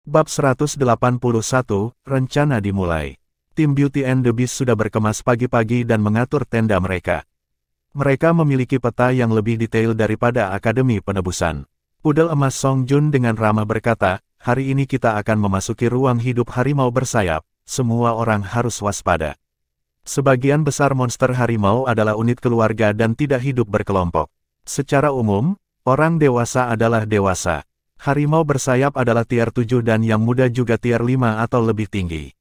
Bab 181, Rencana dimulai. Tim Beauty and the Beast sudah berkemas pagi-pagi dan mengatur tenda mereka. Mereka memiliki peta yang lebih detail daripada Akademi Penebusan. Pudel emas Song Jun dengan ramah berkata, hari ini kita akan memasuki ruang hidup harimau bersayap, semua orang harus waspada. Sebagian besar monster harimau adalah unit keluarga dan tidak hidup berkelompok. Secara umum, orang dewasa adalah dewasa. Harimau bersayap adalah tier 7 dan yang muda juga tier 5 atau lebih tinggi.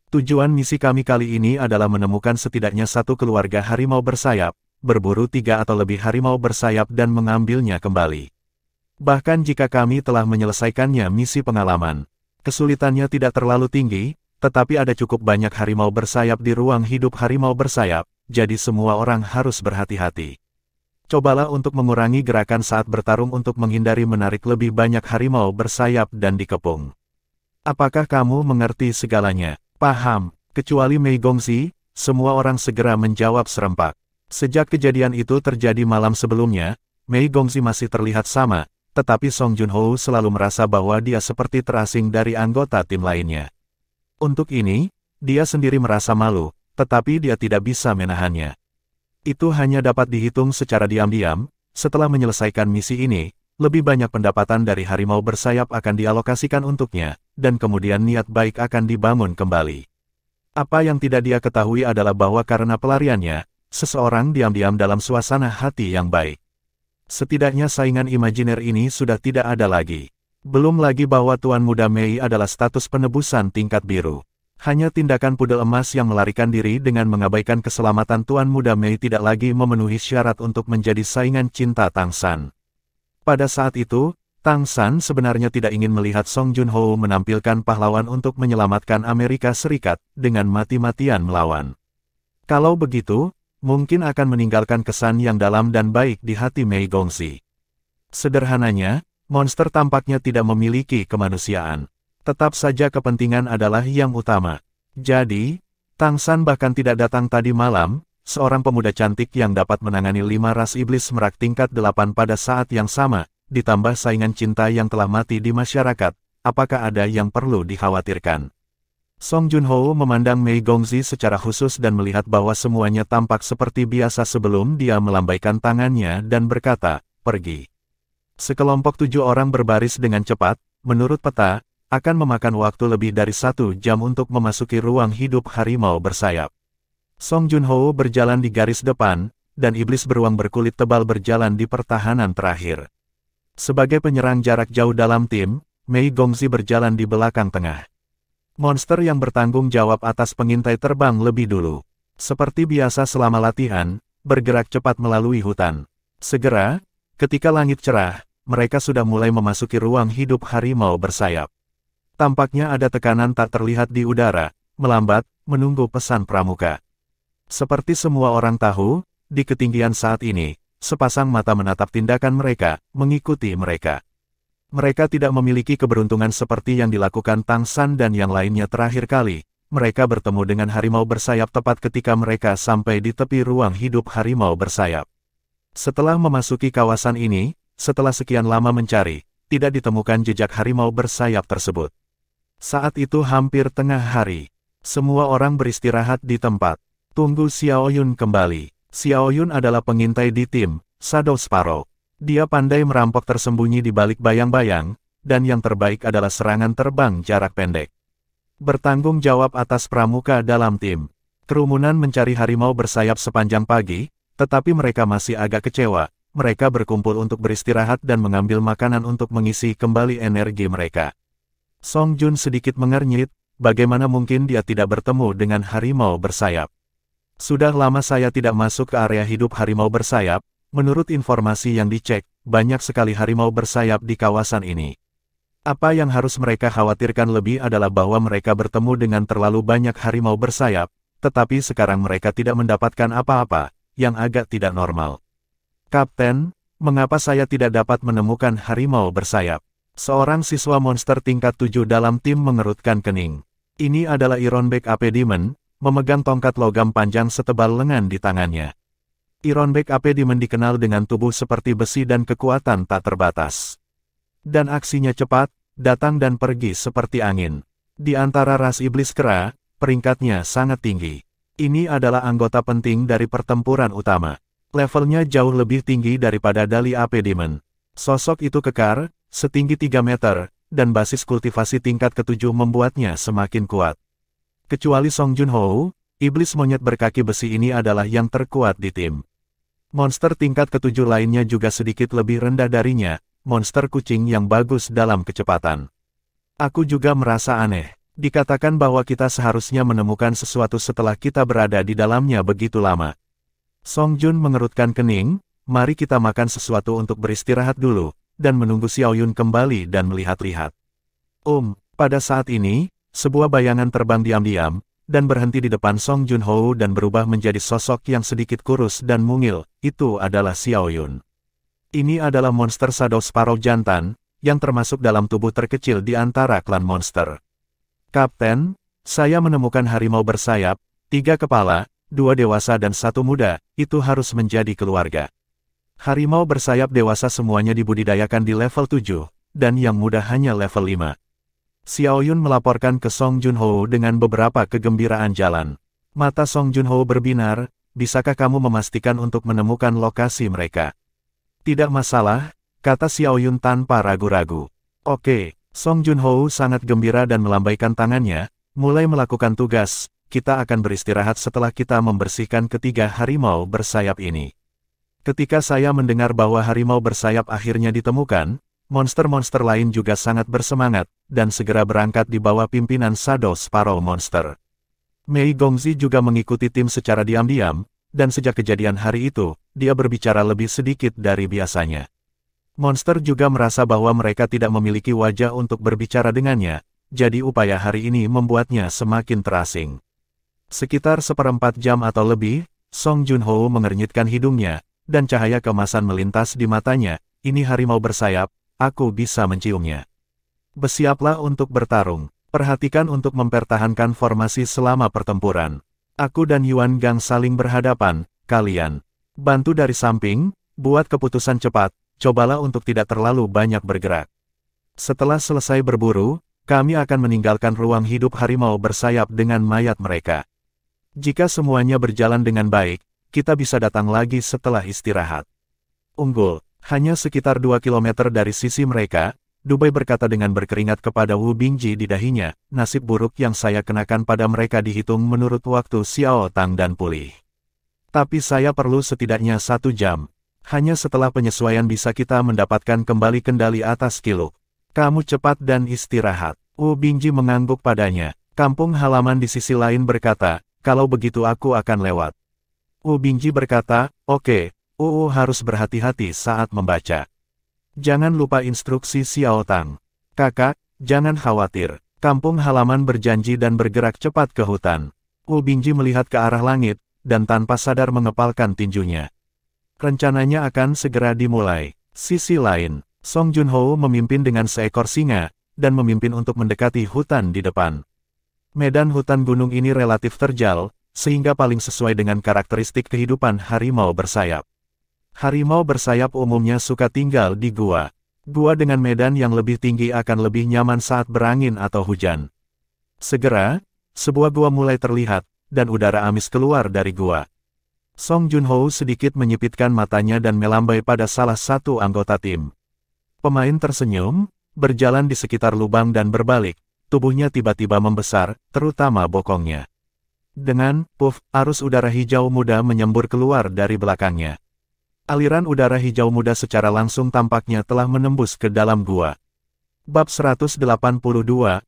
Tujuan misi kami kali ini adalah menemukan setidaknya satu keluarga harimau bersayap, berburu 3 atau lebih harimau bersayap dan mengambilnya kembali. Bahkan jika kami telah menyelesaikannya misi pengalaman, kesulitannya tidak terlalu tinggi, tetapi ada cukup banyak harimau bersayap di ruang hidup harimau bersayap, jadi semua orang harus berhati-hati. Cobalah untuk mengurangi gerakan saat bertarung untuk menghindari menarik lebih banyak harimau bersayap dan dikepung. Apakah kamu mengerti segalanya? Paham, kecuali Mei Gongxi, semua orang segera menjawab serempak. Sejak kejadian itu terjadi malam sebelumnya, Mei Gongxi masih terlihat sama, tetapi Song Junho selalu merasa bahwa dia seperti terasing dari anggota tim lainnya. Untuk ini, dia sendiri merasa malu, tetapi dia tidak bisa menahannya. Itu hanya dapat dihitung secara diam-diam, setelah menyelesaikan misi ini, lebih banyak pendapatan dari harimau bersayap akan dialokasikan untuknya, dan kemudian niat baik akan dibangun kembali. Apa yang tidak dia ketahui adalah bahwa karena pelariannya, seseorang diam-diam dalam suasana hati yang baik. Setidaknya saingan imajiner ini sudah tidak ada lagi. Belum lagi bahwa Tuan Muda Mei adalah status penebusan tingkat biru. Hanya tindakan pudel emas yang melarikan diri dengan mengabaikan keselamatan Tuan Muda Mei tidak lagi memenuhi syarat untuk menjadi saingan cinta Tang San. Pada saat itu, Tang San sebenarnya tidak ingin melihat Song Junho menampilkan pahlawan untuk menyelamatkan Amerika Serikat dengan mati-matian melawan. Kalau begitu, mungkin akan meninggalkan kesan yang dalam dan baik di hati Mei Gongxi. Sederhananya, monster tampaknya tidak memiliki kemanusiaan. Tetap saja kepentingan adalah yang utama. Jadi, Tang San bahkan tidak datang tadi malam, seorang pemuda cantik yang dapat menangani 5 ras iblis merak tingkat 8 pada saat yang sama, ditambah saingan cinta yang telah mati di masyarakat, apakah ada yang perlu dikhawatirkan? Song Junho memandang Mei Gongxi secara khusus dan melihat bahwa semuanya tampak seperti biasa sebelum dia melambaikan tangannya dan berkata, pergi. Sekelompok 7 orang berbaris dengan cepat, menurut peta, akan memakan waktu lebih dari 1 jam untuk memasuki ruang hidup harimau bersayap. Song Junho berjalan di garis depan, dan iblis beruang berkulit tebal berjalan di pertahanan terakhir. Sebagai penyerang jarak jauh dalam tim, Mei Gongxi berjalan di belakang tengah. Monster yang bertanggung jawab atas pengintai terbang lebih dulu. Seperti biasa selama latihan, bergerak cepat melalui hutan. Segera, ketika langit cerah, mereka sudah mulai memasuki ruang hidup harimau bersayap. Tampaknya ada tekanan tak terlihat di udara, melambat, menunggu pesan pramuka. Seperti semua orang tahu, di ketinggian saat ini, sepasang mata menatap tindakan mereka, mengikuti mereka. Mereka tidak memiliki keberuntungan seperti yang dilakukan Tang San dan yang lainnya terakhir kali. Mereka bertemu dengan harimau bersayap tepat ketika mereka sampai di tepi ruang hidup harimau bersayap. Setelah memasuki kawasan ini, setelah sekian lama mencari, tidak ditemukan jejak harimau bersayap tersebut. Saat itu hampir tengah hari. Semua orang beristirahat di tempat. Tunggu Xiao Yun kembali. Xiao Yun adalah pengintai di tim Shadow Sparrow. Dia pandai merampok tersembunyi di balik bayang-bayang, dan yang terbaik adalah serangan terbang jarak pendek. Bertanggung jawab atas pramuka dalam tim. Kerumunan mencari harimau bersayap sepanjang pagi, tetapi mereka masih agak kecewa. Mereka berkumpul untuk beristirahat dan mengambil makanan untuk mengisi kembali energi mereka. Song Jun sedikit mengernyit, bagaimana mungkin dia tidak bertemu dengan harimau bersayap. Sudah lama saya tidak masuk ke area hidup harimau bersayap, menurut informasi yang dicek, banyak sekali harimau bersayap di kawasan ini. Apa yang harus mereka khawatirkan lebih adalah bahwa mereka bertemu dengan terlalu banyak harimau bersayap, tetapi sekarang mereka tidak mendapatkan apa-apa, yang agak tidak normal. Kapten, mengapa saya tidak dapat menemukan harimau bersayap? Seorang siswa monster tingkat 7 dalam tim mengerutkan kening. Ini adalah Ironbeak AP Demon, memegang tongkat logam panjang setebal lengan di tangannya. Ironbeak AP Demon dikenal dengan tubuh seperti besi dan kekuatan tak terbatas. Dan aksinya cepat, datang dan pergi seperti angin. Di antara ras iblis kera, peringkatnya sangat tinggi. Ini adalah anggota penting dari pertempuran utama. Levelnya jauh lebih tinggi daripada Dali Ape Demon. Sosok itu kekar, setinggi 3 meter, dan basis kultivasi tingkat ke-7 membuatnya semakin kuat. Kecuali Song Junho, iblis monyet berkaki besi ini adalah yang terkuat di tim. Monster tingkat ke-7 lainnya juga sedikit lebih rendah darinya, monster kucing yang bagus dalam kecepatan. Aku juga merasa aneh. Dikatakan bahwa kita seharusnya menemukan sesuatu setelah kita berada di dalamnya begitu lama. Song Jun mengerutkan kening, mari kita makan sesuatu untuk beristirahat dulu, dan menunggu Xiao Yun kembali dan melihat-lihat. Pada saat ini, sebuah bayangan terbang diam-diam, dan berhenti di depan Song Junho dan berubah menjadi sosok yang sedikit kurus dan mungil. Itu adalah Xiao Yun. Ini adalah monster Shadow Sparrow jantan, yang termasuk dalam tubuh terkecil di antara klan monster. Kapten, saya menemukan harimau bersayap, 3 kepala, 2 dewasa dan 1 muda, itu harus menjadi keluarga. Harimau bersayap dewasa semuanya dibudidayakan di level 7, dan yang muda hanya level 5. Xiao Yun melaporkan ke Song Junho dengan beberapa kegembiraan jalan. Mata Song Junho berbinar, bisakah kamu memastikan untuk menemukan lokasi mereka? Tidak masalah, kata Xiao Yun tanpa ragu-ragu. Oke, Song Junho sangat gembira dan melambaikan tangannya, mulai melakukan tugas, kita akan beristirahat setelah kita membersihkan ketiga harimau bersayap ini. Ketika saya mendengar bahwa harimau bersayap akhirnya ditemukan, monster-monster lain juga sangat bersemangat, dan segera berangkat di bawah pimpinan Shadow Sparrow Monster. Mei Gongzi juga mengikuti tim secara diam-diam, dan sejak kejadian hari itu, dia berbicara lebih sedikit dari biasanya. Monster juga merasa bahwa mereka tidak memiliki wajah untuk berbicara dengannya, jadi upaya hari ini membuatnya semakin terasing. Sekitar 1/4 jam atau lebih, Song Junho mengernyitkan hidungnya, dan cahaya keemasan melintas di matanya. Ini harimau bersayap, aku bisa menciumnya. Bersiaplah untuk bertarung, perhatikan untuk mempertahankan formasi selama pertempuran. Aku dan Yuan Gang saling berhadapan, kalian bantu dari samping, buat keputusan cepat, cobalah untuk tidak terlalu banyak bergerak. Setelah selesai berburu, kami akan meninggalkan ruang hidup harimau bersayap dengan mayat mereka. Jika semuanya berjalan dengan baik, kita bisa datang lagi setelah istirahat. Unggul, hanya sekitar 2 km dari sisi mereka, Dubai berkata dengan berkeringat kepada Wu Bingji di dahinya, nasib buruk yang saya kenakan pada mereka dihitung menurut waktu Xiao Tang dan pulih. Tapi saya perlu setidaknya 1 jam. Hanya setelah penyesuaian bisa kita mendapatkan kembali kendali atas Kiluk. Kamu cepat dan istirahat. Wu Bingji mengangguk padanya. Kampung halaman di sisi lain berkata, kalau begitu aku akan lewat. Wu Bingji berkata, oke, harus berhati-hati saat membaca. Jangan lupa instruksi Xiao Tang. Kakak, jangan khawatir. Kampung halaman berjanji dan bergerak cepat ke hutan. Wu Bingji melihat ke arah langit, dan tanpa sadar mengepalkan tinjunya. Rencananya akan segera dimulai. Sisi lain, Song Junho memimpin dengan seekor singa, dan memimpin untuk mendekati hutan di depan. Medan hutan gunung ini relatif terjal, sehingga paling sesuai dengan karakteristik kehidupan harimau bersayap. Harimau bersayap umumnya suka tinggal di gua. Gua dengan medan yang lebih tinggi akan lebih nyaman saat berangin atau hujan. Segera, sebuah gua mulai terlihat, dan udara amis keluar dari gua. Song Junho sedikit menyipitkan matanya dan melambai pada salah satu anggota tim. Pemain tersenyum, berjalan di sekitar lubang dan berbalik, tubuhnya tiba-tiba membesar, terutama bokongnya. Dengan puff, arus udara hijau muda menyembur keluar dari belakangnya. Aliran udara hijau muda secara langsung tampaknya telah menembus ke dalam gua. Bab 182,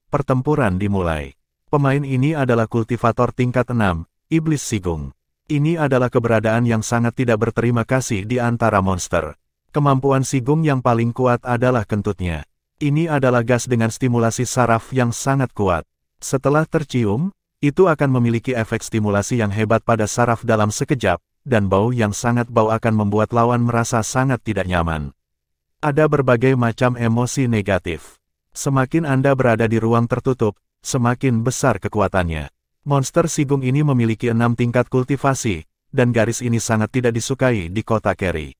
pertempuran dimulai. Pemain ini adalah kultivator tingkat 6, Iblis Sigung. Ini adalah keberadaan yang sangat tidak berterima kasih di antara monster. Kemampuan Sigung yang paling kuat adalah kentutnya. Ini adalah gas dengan stimulasi saraf yang sangat kuat. Setelah tercium, itu akan memiliki efek stimulasi yang hebat pada saraf dalam sekejap, dan bau yang sangat bau akan membuat lawan merasa sangat tidak nyaman. Ada berbagai macam emosi negatif. Semakin Anda berada di ruang tertutup, semakin besar kekuatannya. Monster Sigung ini memiliki 6 tingkat kultivasi, dan garis ini sangat tidak disukai di kota Keri.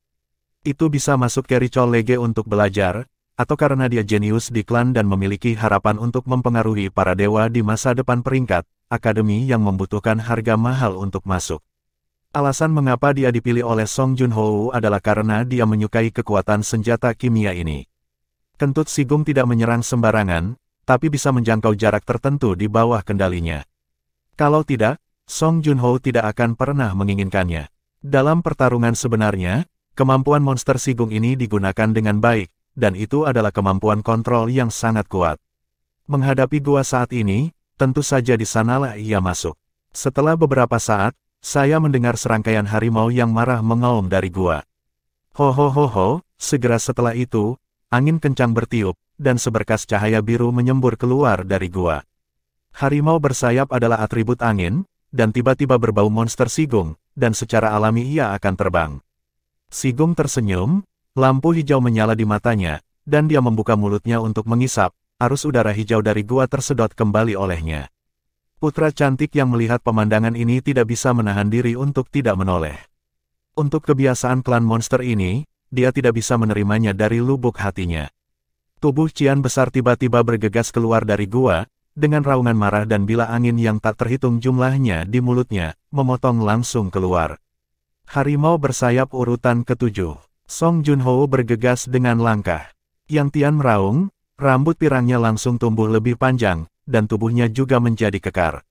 Itu bisa masuk Keri College untuk belajar, atau karena dia jenius di klan dan memiliki harapan untuk mempengaruhi para dewa di masa depan peringkat, akademi yang membutuhkan harga mahal untuk masuk. Alasan mengapa dia dipilih oleh Song Junho adalah karena dia menyukai kekuatan senjata kimia ini. Kentut Sigung tidak menyerang sembarangan, tapi bisa menjangkau jarak tertentu di bawah kendalinya. Kalau tidak, Song Junho tidak akan pernah menginginkannya. Dalam pertarungan sebenarnya, kemampuan monster Sigung ini digunakan dengan baik, dan itu adalah kemampuan kontrol yang sangat kuat. Menghadapi gua saat ini, tentu saja di sanalah ia masuk. Setelah beberapa saat, saya mendengar serangkaian harimau yang marah mengaum dari gua. Ho ho ho ho, segera setelah itu, angin kencang bertiup, dan seberkas cahaya biru menyembur keluar dari gua. Harimau bersayap adalah atribut angin, dan tiba-tiba berbau monster Sigung, dan secara alami ia akan terbang. Sigung tersenyum, lampu hijau menyala di matanya, dan dia membuka mulutnya untuk mengisap, arus udara hijau dari gua tersedot kembali olehnya. Putra cantik yang melihat pemandangan ini tidak bisa menahan diri untuk tidak menoleh. Untuk kebiasaan klan monster ini, dia tidak bisa menerimanya dari lubuk hatinya. Tubuh Qian besar tiba-tiba bergegas keluar dari gua, dengan raungan marah dan bila angin yang tak terhitung jumlahnya di mulutnya, memotong langsung keluar. Harimau bersayap urutan ke-7. Song Junho bergegas dengan langkah. Yang Tian meraung, rambut pirangnya langsung tumbuh lebih panjang, dan tubuhnya juga menjadi kekar.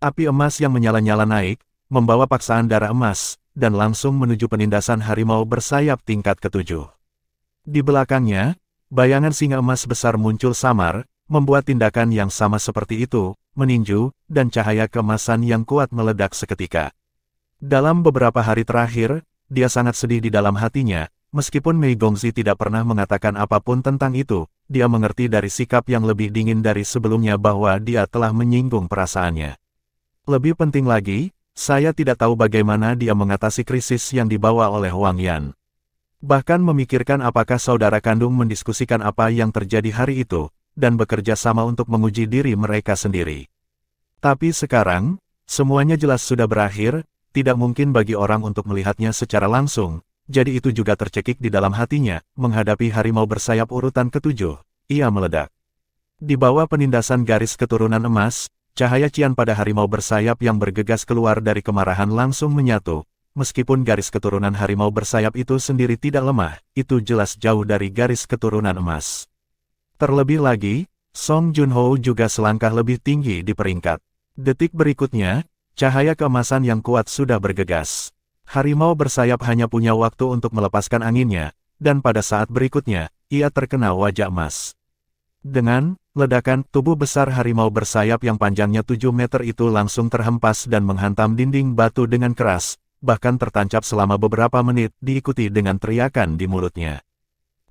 Api emas yang menyala-nyala naik, membawa paksaan darah emas, dan langsung menuju penindasan harimau bersayap tingkat ke-7. Di belakangnya, bayangan singa emas besar muncul samar, membuat tindakan yang sama seperti itu, meninju, dan cahaya keemasan yang kuat meledak seketika. Dalam beberapa hari terakhir, dia sangat sedih di dalam hatinya, meskipun Mei Gongzi tidak pernah mengatakan apapun tentang itu, dia mengerti dari sikap yang lebih dingin dari sebelumnya bahwa dia telah menyinggung perasaannya. Lebih penting lagi, saya tidak tahu bagaimana dia mengatasi krisis yang dibawa oleh Wang Yan. Bahkan memikirkan apakah saudara kandung mendiskusikan apa yang terjadi hari itu, dan bekerja sama untuk menguji diri mereka sendiri. Tapi sekarang, semuanya jelas sudah berakhir, tidak mungkin bagi orang untuk melihatnya secara langsung. Jadi itu juga tercekik di dalam hatinya, menghadapi harimau bersayap urutan ke-7, ia meledak. Di bawah penindasan garis keturunan emas, cahaya Qian pada harimau bersayap yang bergegas keluar dari kemarahan langsung menyatu, meskipun garis keturunan harimau bersayap itu sendiri tidak lemah, itu jelas jauh dari garis keturunan emas. Terlebih lagi, Song Junho juga selangkah lebih tinggi di peringkat. Detik berikutnya, cahaya keemasan yang kuat sudah bergegas. Harimau bersayap hanya punya waktu untuk melepaskan anginnya, dan pada saat berikutnya, ia terkena wajah emas. Dengan ledakan, tubuh besar harimau bersayap yang panjangnya 7 meter itu langsung terhempas dan menghantam dinding batu dengan keras, bahkan tertancap selama beberapa menit, diikuti dengan teriakan di mulutnya.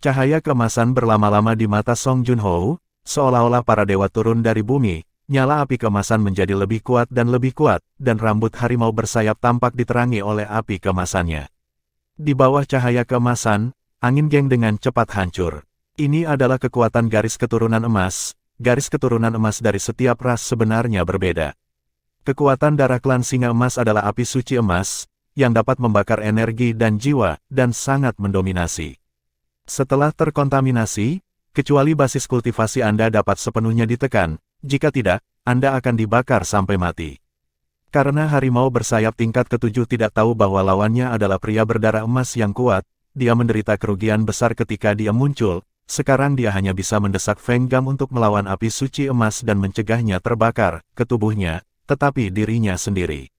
Cahaya keemasan berlama-lama di mata Song Junho, seolah-olah para dewa turun dari bumi. Nyala api keemasan menjadi lebih kuat, dan rambut harimau bersayap tampak diterangi oleh api keemasannya. Di bawah cahaya keemasan, angin geng dengan cepat hancur. Ini adalah kekuatan garis keturunan emas. Garis keturunan emas dari setiap ras sebenarnya berbeda. Kekuatan darah klan singa emas adalah api suci emas, yang dapat membakar energi dan jiwa, dan sangat mendominasi. Setelah terkontaminasi, kecuali basis kultivasi Anda dapat sepenuhnya ditekan, jika tidak, Anda akan dibakar sampai mati. Karena harimau bersayap tingkat ke-7 tidak tahu bahwa lawannya adalah pria berdarah emas yang kuat, dia menderita kerugian besar ketika dia muncul, sekarang dia hanya bisa mendesak Feng Gam untuk melawan api suci emas dan mencegahnya terbakar ke tubuhnya, tetapi dirinya sendiri.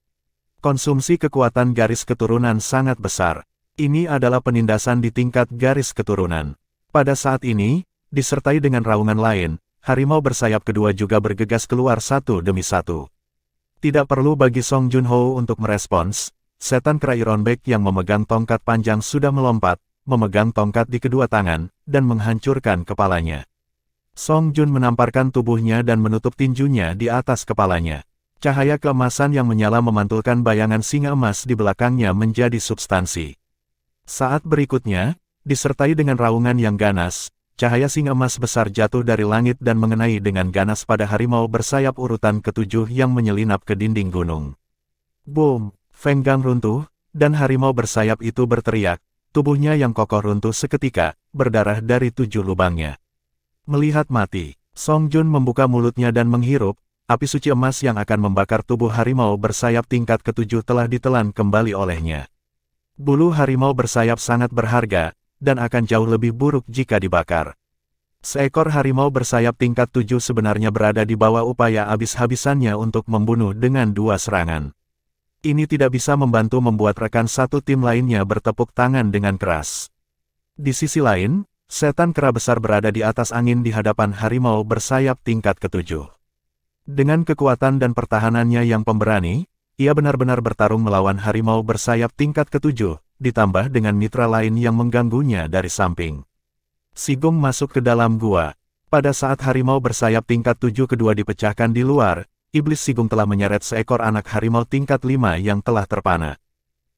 Konsumsi kekuatan garis keturunan sangat besar. Ini adalah penindasan di tingkat garis keturunan. Pada saat ini, disertai dengan raungan lain, harimau bersayap kedua juga bergegas keluar satu demi satu. Tidak perlu bagi Song Junho untuk merespons, setan kera Ironbeck yang memegang tongkat panjang sudah melompat, memegang tongkat di kedua tangan, dan menghancurkan kepalanya. Song Jun menamparkan tubuhnya dan menutup tinjunya di atas kepalanya. Cahaya keemasan yang menyala memantulkan bayangan singa emas di belakangnya menjadi substansi. Saat berikutnya, disertai dengan raungan yang ganas, cahaya singa emas besar jatuh dari langit dan mengenai dengan ganas pada harimau bersayap urutan ke-7 yang menyelinap ke dinding gunung. Boom! Feng Gang runtuh, dan harimau bersayap itu berteriak, tubuhnya yang kokoh runtuh seketika, berdarah dari 7 lubangnya. Melihat mati, Song Jun membuka mulutnya dan menghirup, api suci emas yang akan membakar tubuh harimau bersayap tingkat ke-7 telah ditelan kembali olehnya. Bulu harimau bersayap sangat berharga, dan akan jauh lebih buruk jika dibakar. Seekor harimau bersayap tingkat 7 sebenarnya berada di bawah upaya habis-habisannya untuk membunuh dengan 2 serangan. Ini tidak bisa membantu membuat rekan satu tim lainnya bertepuk tangan dengan keras. Di sisi lain, setan kera besar berada di atas angin di hadapan harimau bersayap tingkat ke-7. Dengan kekuatan dan pertahanannya yang pemberani, ia benar-benar bertarung melawan harimau bersayap tingkat ke-7, ditambah dengan mitra lain yang mengganggunya dari samping. Sigung masuk ke dalam gua. Pada saat harimau bersayap tingkat 7 kedua dipecahkan di luar, iblis Sigung telah menyeret seekor anak harimau tingkat 5 yang telah terpana.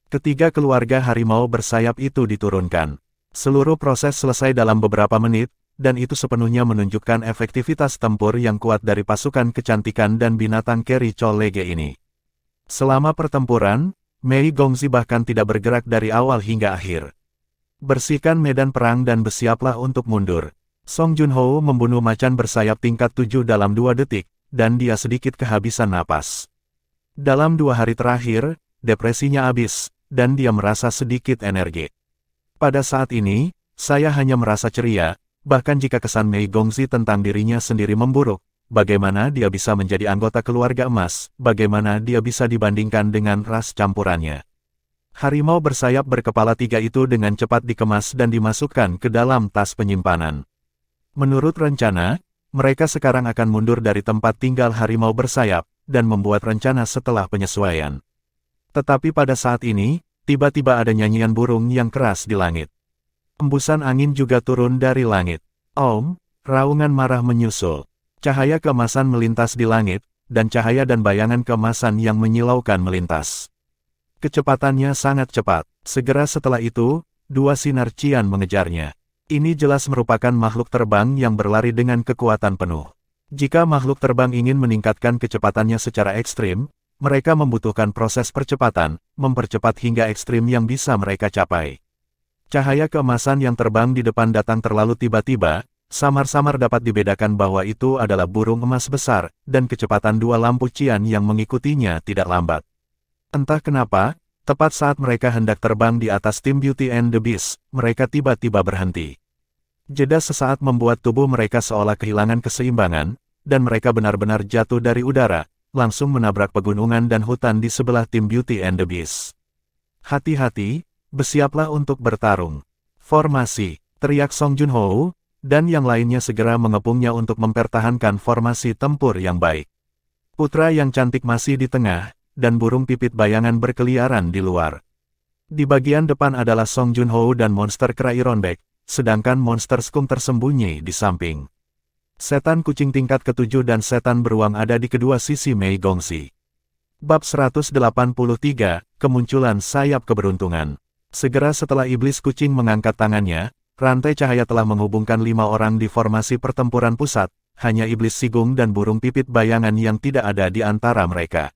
Ketiga keluarga harimau bersayap itu diturunkan. Seluruh proses selesai dalam beberapa menit, dan itu sepenuhnya menunjukkan efektivitas tempur yang kuat dari pasukan kecantikan dan binatang Keri Cholege ini. Selama pertempuran, Mei Gongzi bahkan tidak bergerak dari awal hingga akhir. Bersihkan medan perang dan bersiaplah untuk mundur. Song Junho membunuh macan bersayap tingkat 7 dalam 2 detik, dan dia sedikit kehabisan napas. Dalam 2 hari terakhir, depresinya habis, dan dia merasa sedikit energi. Pada saat ini, saya hanya merasa ceria, bahkan jika kesan Mei Gongzi tentang dirinya sendiri memburuk, bagaimana dia bisa menjadi anggota keluarga emas, bagaimana dia bisa dibandingkan dengan ras campurannya. Harimau bersayap berkepala 3 itu dengan cepat dikemas dan dimasukkan ke dalam tas penyimpanan. Menurut rencana, mereka sekarang akan mundur dari tempat tinggal harimau bersayap, dan membuat rencana setelah penyesuaian. Tetapi pada saat ini, tiba-tiba ada nyanyian burung yang keras di langit. Embusan angin juga turun dari langit. Om, raungan marah menyusul. Cahaya keemasan melintas di langit, dan cahaya dan bayangan keemasan yang menyilaukan melintas. Kecepatannya sangat cepat. Segera setelah itu, 2 sinar cian mengejarnya. Ini jelas merupakan makhluk terbang yang berlari dengan kekuatan penuh. Jika makhluk terbang ingin meningkatkan kecepatannya secara ekstrim, mereka membutuhkan proses percepatan, mempercepat hingga ekstrim yang bisa mereka capai. Cahaya keemasan yang terbang di depan datang terlalu tiba-tiba, samar-samar dapat dibedakan bahwa itu adalah burung emas besar, dan kecepatan 2 lampu cian yang mengikutinya tidak lambat. Entah kenapa, tepat saat mereka hendak terbang di atas tim Beauty and the Beast, mereka tiba-tiba berhenti. Jeda sesaat membuat tubuh mereka seolah kehilangan keseimbangan, dan mereka benar-benar jatuh dari udara, langsung menabrak pegunungan dan hutan di sebelah tim Beauty and the Beast. Hati-hati, bersiaplah untuk bertarung. Formasi, teriak Song Junho, dan yang lainnya segera mengepungnya untuk mempertahankan formasi tempur yang baik. Putra yang cantik masih di tengah, dan burung pipit bayangan berkeliaran di luar. Di bagian depan adalah Song Junho dan monster kera Ironback, sedangkan monster Skunk tersembunyi di samping. Setan kucing tingkat ke-7 dan setan beruang ada di kedua sisi Mei Gongzi. Bab 183, Kemunculan Sayap Keberuntungan. Segera setelah iblis kucing mengangkat tangannya, rantai cahaya telah menghubungkan 5 orang di formasi pertempuran pusat, hanya iblis Sigung dan burung pipit bayangan yang tidak ada di antara mereka.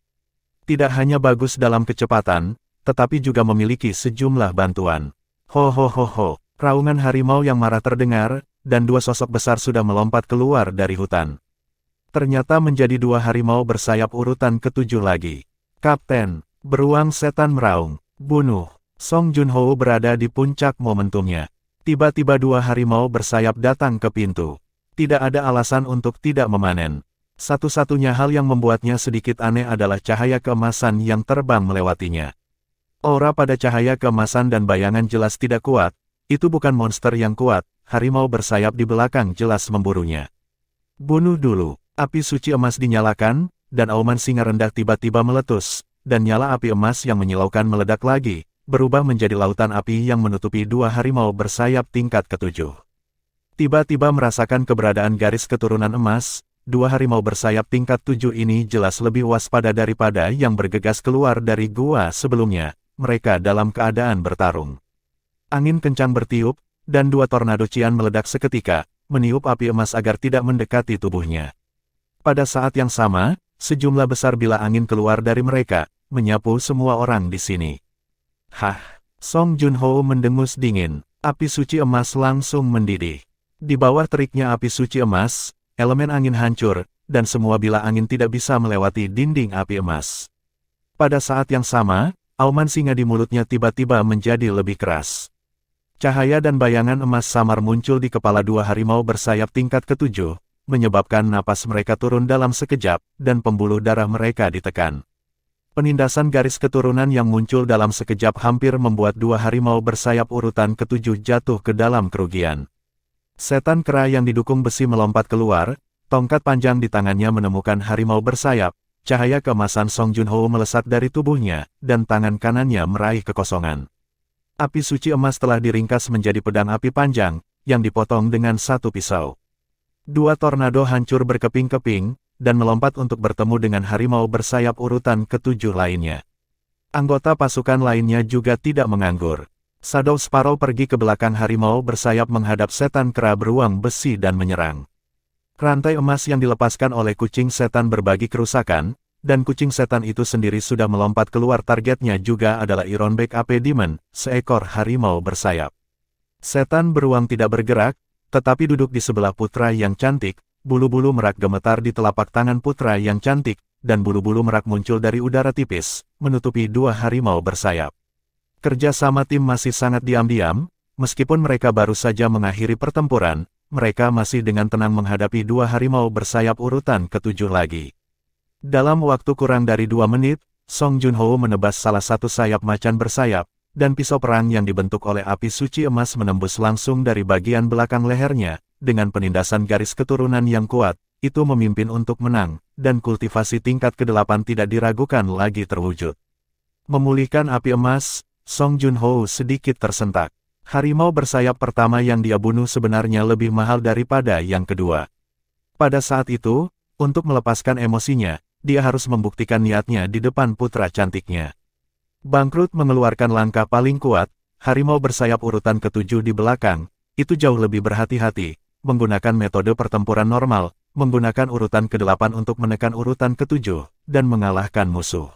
Tidak hanya bagus dalam kecepatan, tetapi juga memiliki sejumlah bantuan. Ho ho ho ho, raungan harimau yang marah terdengar, dan 2 sosok besar sudah melompat keluar dari hutan. Ternyata menjadi 2 harimau bersayap urutan ke-7 lagi. Kapten, beruang setan meraung, bunuh. Song Junho berada di puncak momentumnya. Tiba-tiba 2 harimau bersayap datang ke pintu. Tidak ada alasan untuk tidak memanen. Satu-satunya hal yang membuatnya sedikit aneh adalah cahaya keemasan yang terbang melewatinya. Aura pada cahaya keemasan dan bayangan jelas tidak kuat, itu bukan monster yang kuat, harimau bersayap di belakang jelas memburunya. Bunuh dulu, api suci emas dinyalakan, dan auman singa rendah tiba-tiba meletus, dan nyala api emas yang menyilaukan meledak lagi, berubah menjadi lautan api yang menutupi 2 harimau bersayap tingkat ke-7. Tiba-tiba merasakan keberadaan garis keturunan emas, 2 harimau bersayap tingkat 7 ini jelas lebih waspada daripada yang bergegas keluar dari gua sebelumnya, mereka dalam keadaan bertarung. Angin kencang bertiup, dan 2 tornado cian meledak seketika, meniup api emas agar tidak mendekati tubuhnya. Pada saat yang sama, sejumlah besar bila angin keluar dari mereka, menyapu semua orang di sini. Hah, Song Junho mendengus dingin. Api suci emas langsung mendidih. Di bawah teriknya api suci emas, elemen angin hancur, dan semua bilah angin tidak bisa melewati dinding api emas. Pada saat yang sama, auman singa di mulutnya tiba-tiba menjadi lebih keras. Cahaya dan bayangan emas samar muncul di kepala dua harimau bersayap tingkat ketujuh, menyebabkan napas mereka turun dalam sekejap, dan pembuluh darah mereka ditekan. Penindasan garis keturunan yang muncul dalam sekejap hampir membuat dua harimau bersayap urutan ketujuh jatuh ke dalam kerugian. Setan kera yang didukung besi melompat keluar, tongkat panjang di tangannya menemukan harimau bersayap, cahaya keemasan Song Junho melesat dari tubuhnya, dan tangan kanannya meraih kekosongan. Api suci emas telah diringkas menjadi pedang api panjang, yang dipotong dengan satu pisau. Dua tornado hancur berkeping-keping, dan melompat untuk bertemu dengan harimau bersayap urutan ketujuh lainnya. Anggota pasukan lainnya juga tidak menganggur. Shadow Sparrow pergi ke belakang harimau bersayap menghadap setan kera beruang besi dan menyerang. Rantai emas yang dilepaskan oleh kucing setan berbagi kerusakan, dan kucing setan itu sendiri sudah melompat keluar. Targetnya juga adalah Ironbeak AP Demon, seekor harimau bersayap. Setan beruang tidak bergerak, tetapi duduk di sebelah putra yang cantik. Bulu-bulu merak gemetar di telapak tangan putra yang cantik, dan bulu-bulu merak muncul dari udara tipis, menutupi dua harimau bersayap. Kerja sama tim masih sangat diam-diam, meskipun mereka baru saja mengakhiri pertempuran, mereka masih dengan tenang menghadapi dua harimau bersayap urutan ketujuh lagi. Dalam waktu kurang dari 2 menit, Song Junho menebas salah satu sayap macan bersayap, dan pisau perang yang dibentuk oleh api suci emas menembus langsung dari bagian belakang lehernya. Dengan penindasan garis keturunan yang kuat, itu memimpin untuk menang, dan kultivasi tingkat ke-8 tidak diragukan lagi terwujud. Memulihkan api emas, Song Junho sedikit tersentak. Harimau bersayap pertama yang dia bunuh sebenarnya lebih mahal daripada yang kedua. Pada saat itu, untuk melepaskan emosinya, dia harus membuktikan niatnya di depan putra cantiknya. Bangkrut mengeluarkan langkah paling kuat, harimau bersayap urutan ketujuh di belakang, itu jauh lebih berhati-hati. Menggunakan metode pertempuran normal, menggunakan urutan ke-8 untuk menekan urutan ke-7, dan mengalahkan musuh.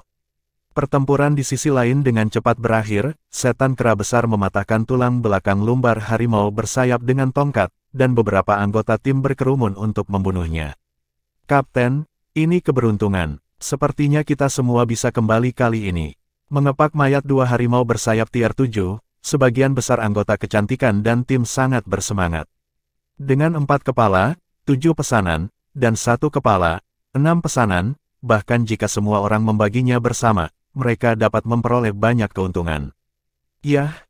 Pertempuran di sisi lain dengan cepat berakhir, setan kera besar mematahkan tulang belakang lumbar harimau bersayap dengan tongkat, dan beberapa anggota tim berkerumun untuk membunuhnya. Kapten, ini keberuntungan. Sepertinya kita semua bisa kembali kali ini. Mengepak mayat dua harimau bersayap tier 7, sebagian besar anggota kecantikan dan tim sangat bersemangat. Dengan 4 kepala, 7 pesanan, dan 1 kepala, 6 pesanan, bahkan jika semua orang membaginya bersama, mereka dapat memperoleh banyak keuntungan. Ya,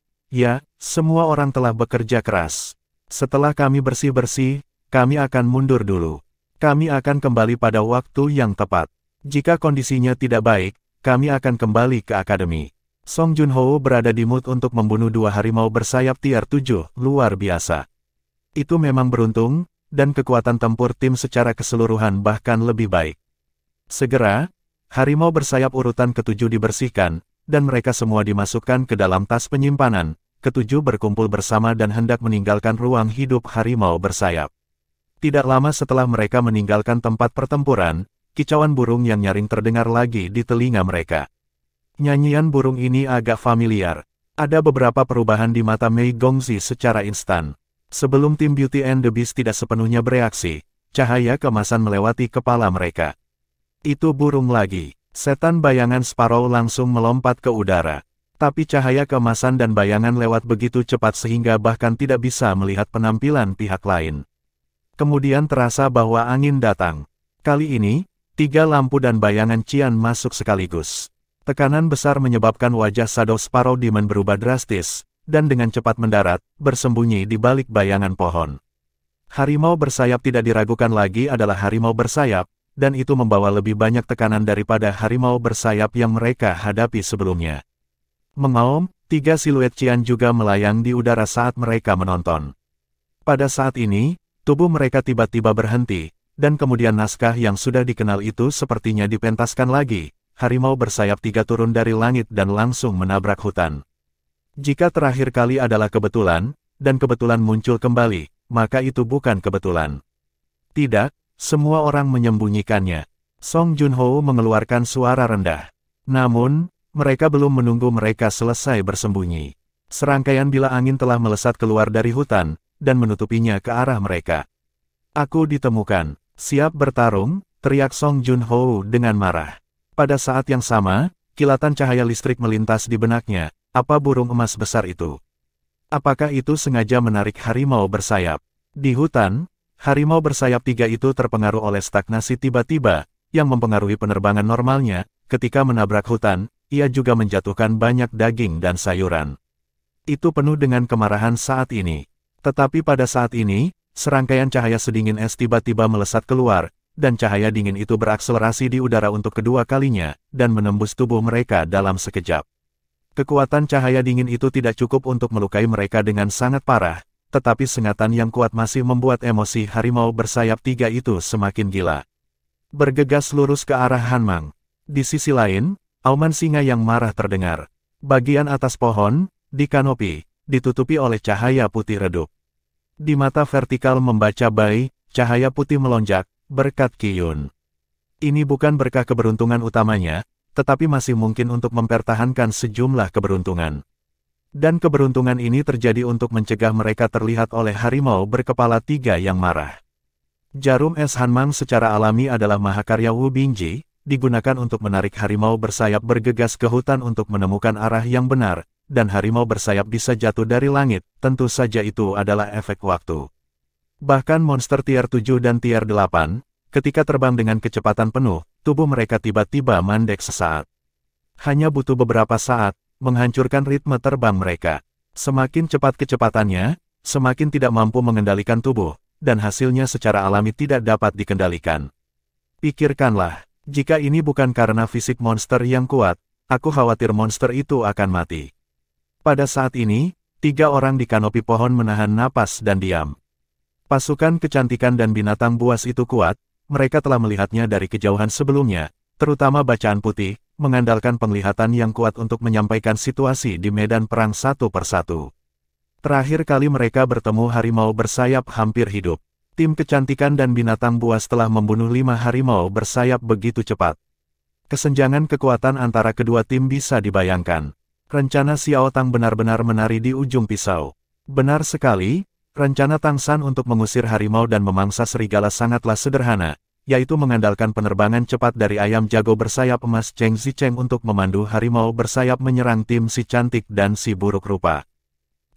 semua orang telah bekerja keras. Setelah kami bersih-bersih, kami akan mundur dulu. Kami akan kembali pada waktu yang tepat. Jika kondisinya tidak baik, kami akan kembali ke akademi. Song Junho berada di mood untuk membunuh dua harimau bersayap tier 7, luar biasa. Itu memang beruntung, dan kekuatan tempur tim secara keseluruhan bahkan lebih baik. Segera, harimau bersayap urutan ke-7 dibersihkan, dan mereka semua dimasukkan ke dalam tas penyimpanan. Ke-7 berkumpul bersama dan hendak meninggalkan ruang hidup harimau bersayap. Tidak lama setelah mereka meninggalkan tempat pertempuran, kicauan burung yang nyaring terdengar lagi di telinga mereka. Nyanyian burung ini agak familiar. Ada beberapa perubahan di mata Mei Gongzi secara instan. Sebelum tim Beauty and the Beast tidak sepenuhnya bereaksi, cahaya keemasan melewati kepala mereka. Itu burung lagi. Setan bayangan Sparrow langsung melompat ke udara. Tapi cahaya keemasan dan bayangan lewat begitu cepat sehingga bahkan tidak bisa melihat penampilan pihak lain. Kemudian terasa bahwa angin datang. Kali ini, 3 lampu dan bayangan Qian masuk sekaligus. Tekanan besar menyebabkan wajah Shadow Sparrow Demon berubah drastis, dan dengan cepat mendarat, bersembunyi di balik bayangan pohon. Harimau bersayap tidak diragukan lagi adalah harimau bersayap, dan itu membawa lebih banyak tekanan daripada harimau bersayap yang mereka hadapi sebelumnya. Mengaum, 3 siluet Qian juga melayang di udara saat mereka menonton. Pada saat ini, tubuh mereka tiba-tiba berhenti, dan kemudian naskah yang sudah dikenal itu sepertinya dipentaskan lagi. Harimau bersayap 3 turun dari langit dan langsung menabrak hutan. Jika terakhir kali adalah kebetulan, dan kebetulan muncul kembali, maka itu bukan kebetulan. Tidak, semua orang menyembunyikannya. Song Junho mengeluarkan suara rendah. Namun, mereka belum menunggu mereka selesai bersembunyi. Serangkaian bila angin telah melesat keluar dari hutan, dan menutupinya ke arah mereka. Aku ditemukan. Siap bertarung, teriak Song Junho dengan marah. Pada saat yang sama, kilatan cahaya listrik melintas di benaknya. Apa burung emas besar itu? Apakah itu sengaja menarik harimau bersayap? Di hutan, harimau bersayap 3 itu terpengaruh oleh stagnasi tiba-tiba, yang mempengaruhi penerbangan normalnya. Ketika menabrak hutan, ia juga menjatuhkan banyak daging dan sayuran. Itu penuh dengan kemarahan saat ini. Tetapi pada saat ini, serangkaian cahaya sedingin es tiba-tiba melesat keluar, dan cahaya dingin itu berakselerasi di udara untuk kedua kalinya, dan menembus tubuh mereka dalam sekejap. Kekuatan cahaya dingin itu tidak cukup untuk melukai mereka dengan sangat parah, tetapi sengatan yang kuat masih membuat emosi harimau bersayap 3 itu semakin gila. Bergegas lurus ke arah Hanmang. Di sisi lain, auman singa yang marah terdengar. Bagian atas pohon, di kanopi, ditutupi oleh cahaya putih redup. Di mata vertikal membaca Bai, cahaya putih melonjak, berkat Qiyun. Ini bukan berkah keberuntungan utamanya, tetapi masih mungkin untuk mempertahankan sejumlah keberuntungan. Dan keberuntungan ini terjadi untuk mencegah mereka terlihat oleh harimau berkepala 3 yang marah. Jarum es Hanmang secara alami adalah mahakarya Wu Bingji, digunakan untuk menarik harimau bersayap bergegas ke hutan untuk menemukan arah yang benar, dan harimau bersayap bisa jatuh dari langit, tentu saja itu adalah efek waktu. Bahkan monster tier 7 dan tier 8, ketika terbang dengan kecepatan penuh, tubuh mereka tiba-tiba mandek sesaat. Hanya butuh beberapa saat, menghancurkan ritme terbang mereka. Semakin cepat kecepatannya, semakin tidak mampu mengendalikan tubuh, dan hasilnya secara alami tidak dapat dikendalikan. Pikirkanlah, jika ini bukan karena fisik monster yang kuat, aku khawatir monster itu akan mati. Pada saat ini, 3 orang di kanopi pohon menahan napas dan diam. Pasukan kecantikan dan binatang buas itu kuat, mereka telah melihatnya dari kejauhan sebelumnya, terutama bacaan putih, mengandalkan penglihatan yang kuat untuk menyampaikan situasi di medan perang satu persatu. Terakhir kali mereka bertemu harimau bersayap hampir hidup. Tim kecantikan dan binatang buas telah membunuh 5 harimau bersayap begitu cepat. Kesenjangan kekuatan antara kedua tim bisa dibayangkan. Rencana Xiao Tang benar-benar menari di ujung pisau. Benar sekali, rencana Tang San untuk mengusir harimau dan memangsa serigala sangatlah sederhana, yaitu mengandalkan penerbangan cepat dari ayam jago bersayap emas Cheng Zicheng untuk memandu harimau bersayap menyerang tim si cantik dan si buruk rupa.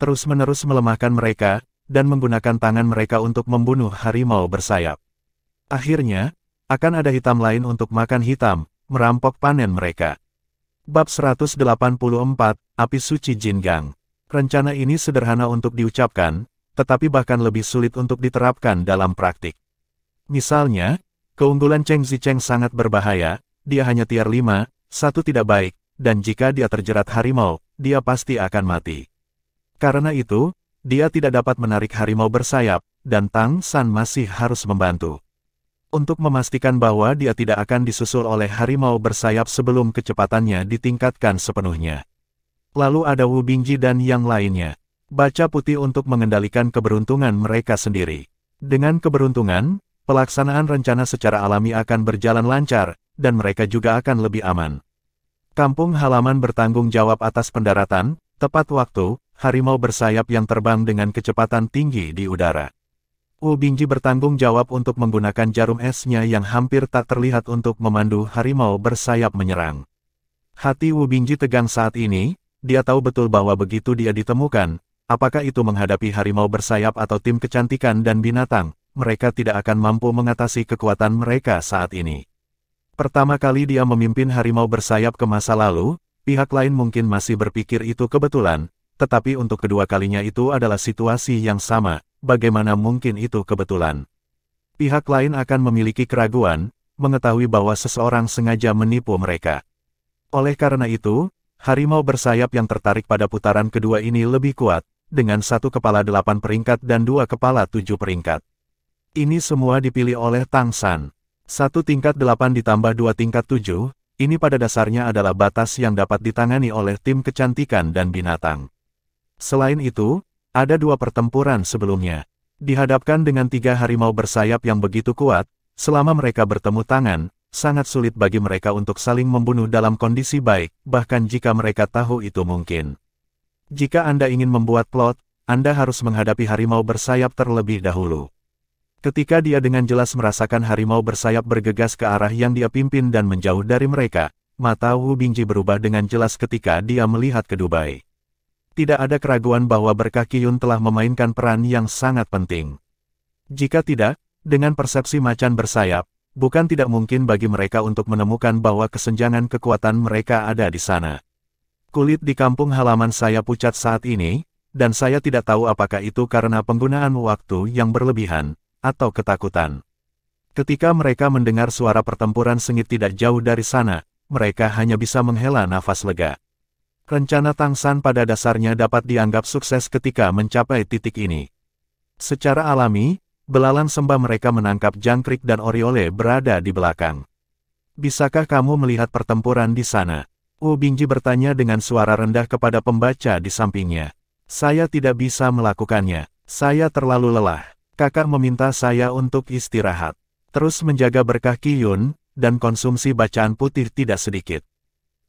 Terus-menerus melemahkan mereka, dan menggunakan tangan mereka untuk membunuh harimau bersayap. Akhirnya, akan ada hitam lain untuk makan hitam, merampok panen mereka. Bab 184, Api Suci Jingang. Rencana ini sederhana untuk diucapkan, tetapi bahkan lebih sulit untuk diterapkan dalam praktik. Misalnya, keunggulan Cheng Zicheng sangat berbahaya, dia hanya tier 5, 1 tidak baik, dan jika dia terjerat harimau, dia pasti akan mati. Karena itu, dia tidak dapat menarik harimau bersayap, dan Tang San masih harus membantu. Untuk memastikan bahwa dia tidak akan disusul oleh harimau bersayap sebelum kecepatannya ditingkatkan sepenuhnya. Lalu ada Wu Bingji dan yang lainnya. Baca putih untuk mengendalikan keberuntungan mereka sendiri. Dengan keberuntungan, pelaksanaan rencana secara alami akan berjalan lancar, dan mereka juga akan lebih aman. Kampung halaman bertanggung jawab atas pendaratan, tepat waktu, harimau bersayap yang terbang dengan kecepatan tinggi di udara. Wu Bingji bertanggung jawab untuk menggunakan jarum esnya yang hampir tak terlihat untuk memandu harimau bersayap menyerang. Hati Wu Bingji tegang saat ini, dia tahu betul bahwa begitu dia ditemukan, apakah itu menghadapi harimau bersayap atau tim kecantikan dan binatang, mereka tidak akan mampu mengatasi kekuatan mereka saat ini. Pertama kali dia memimpin harimau bersayap ke masa lalu, pihak lain mungkin masih berpikir itu kebetulan, tetapi untuk kedua kalinya itu adalah situasi yang sama. Bagaimana mungkin itu kebetulan? Pihak lain akan memiliki keraguan, mengetahui bahwa seseorang sengaja menipu mereka. Oleh karena itu, harimau bersayap yang tertarik pada putaran kedua ini lebih kuat, dengan 1 kepala 8 peringkat dan 2 kepala 7 peringkat. Ini semua dipilih oleh Tang San. 1 tingkat 8 ditambah 2 tingkat 7, ini pada dasarnya adalah batas yang dapat ditangani oleh tim kecantikan dan binatang. Selain itu, ada 2 pertempuran sebelumnya. Dihadapkan dengan 3 harimau bersayap yang begitu kuat, selama mereka bertemu tangan, sangat sulit bagi mereka untuk saling membunuh dalam kondisi baik, bahkan jika mereka tahu itu mungkin. Jika Anda ingin membuat plot, Anda harus menghadapi harimau bersayap terlebih dahulu. Ketika dia dengan jelas merasakan harimau bersayap bergegas ke arah yang dia pimpin dan menjauh dari mereka, mata Wu Bingji berubah dengan jelas ketika dia melihat ke Dubai. Tidak ada keraguan bahwa berkah Qiyun telah memainkan peran yang sangat penting. Jika tidak, dengan persepsi macan bersayap, bukan tidak mungkin bagi mereka untuk menemukan bahwa kesenjangan kekuatan mereka ada di sana. Kulit di kampung halaman saya pucat saat ini, dan saya tidak tahu apakah itu karena penggunaan waktu yang berlebihan, atau ketakutan. Ketika mereka mendengar suara pertempuran sengit tidak jauh dari sana, mereka hanya bisa menghela nafas lega. Rencana Tang San pada dasarnya dapat dianggap sukses ketika mencapai titik ini. Secara alami, belalang sembah mereka menangkap jangkrik dan Oriole berada di belakang. Bisakah kamu melihat pertempuran di sana? Wu Bingji bertanya dengan suara rendah kepada pembaca di sampingnya. Saya tidak bisa melakukannya. Saya terlalu lelah. Kakak meminta saya untuk istirahat. Terus menjaga berkah Qiyun, dan konsumsi bacaan putih tidak sedikit.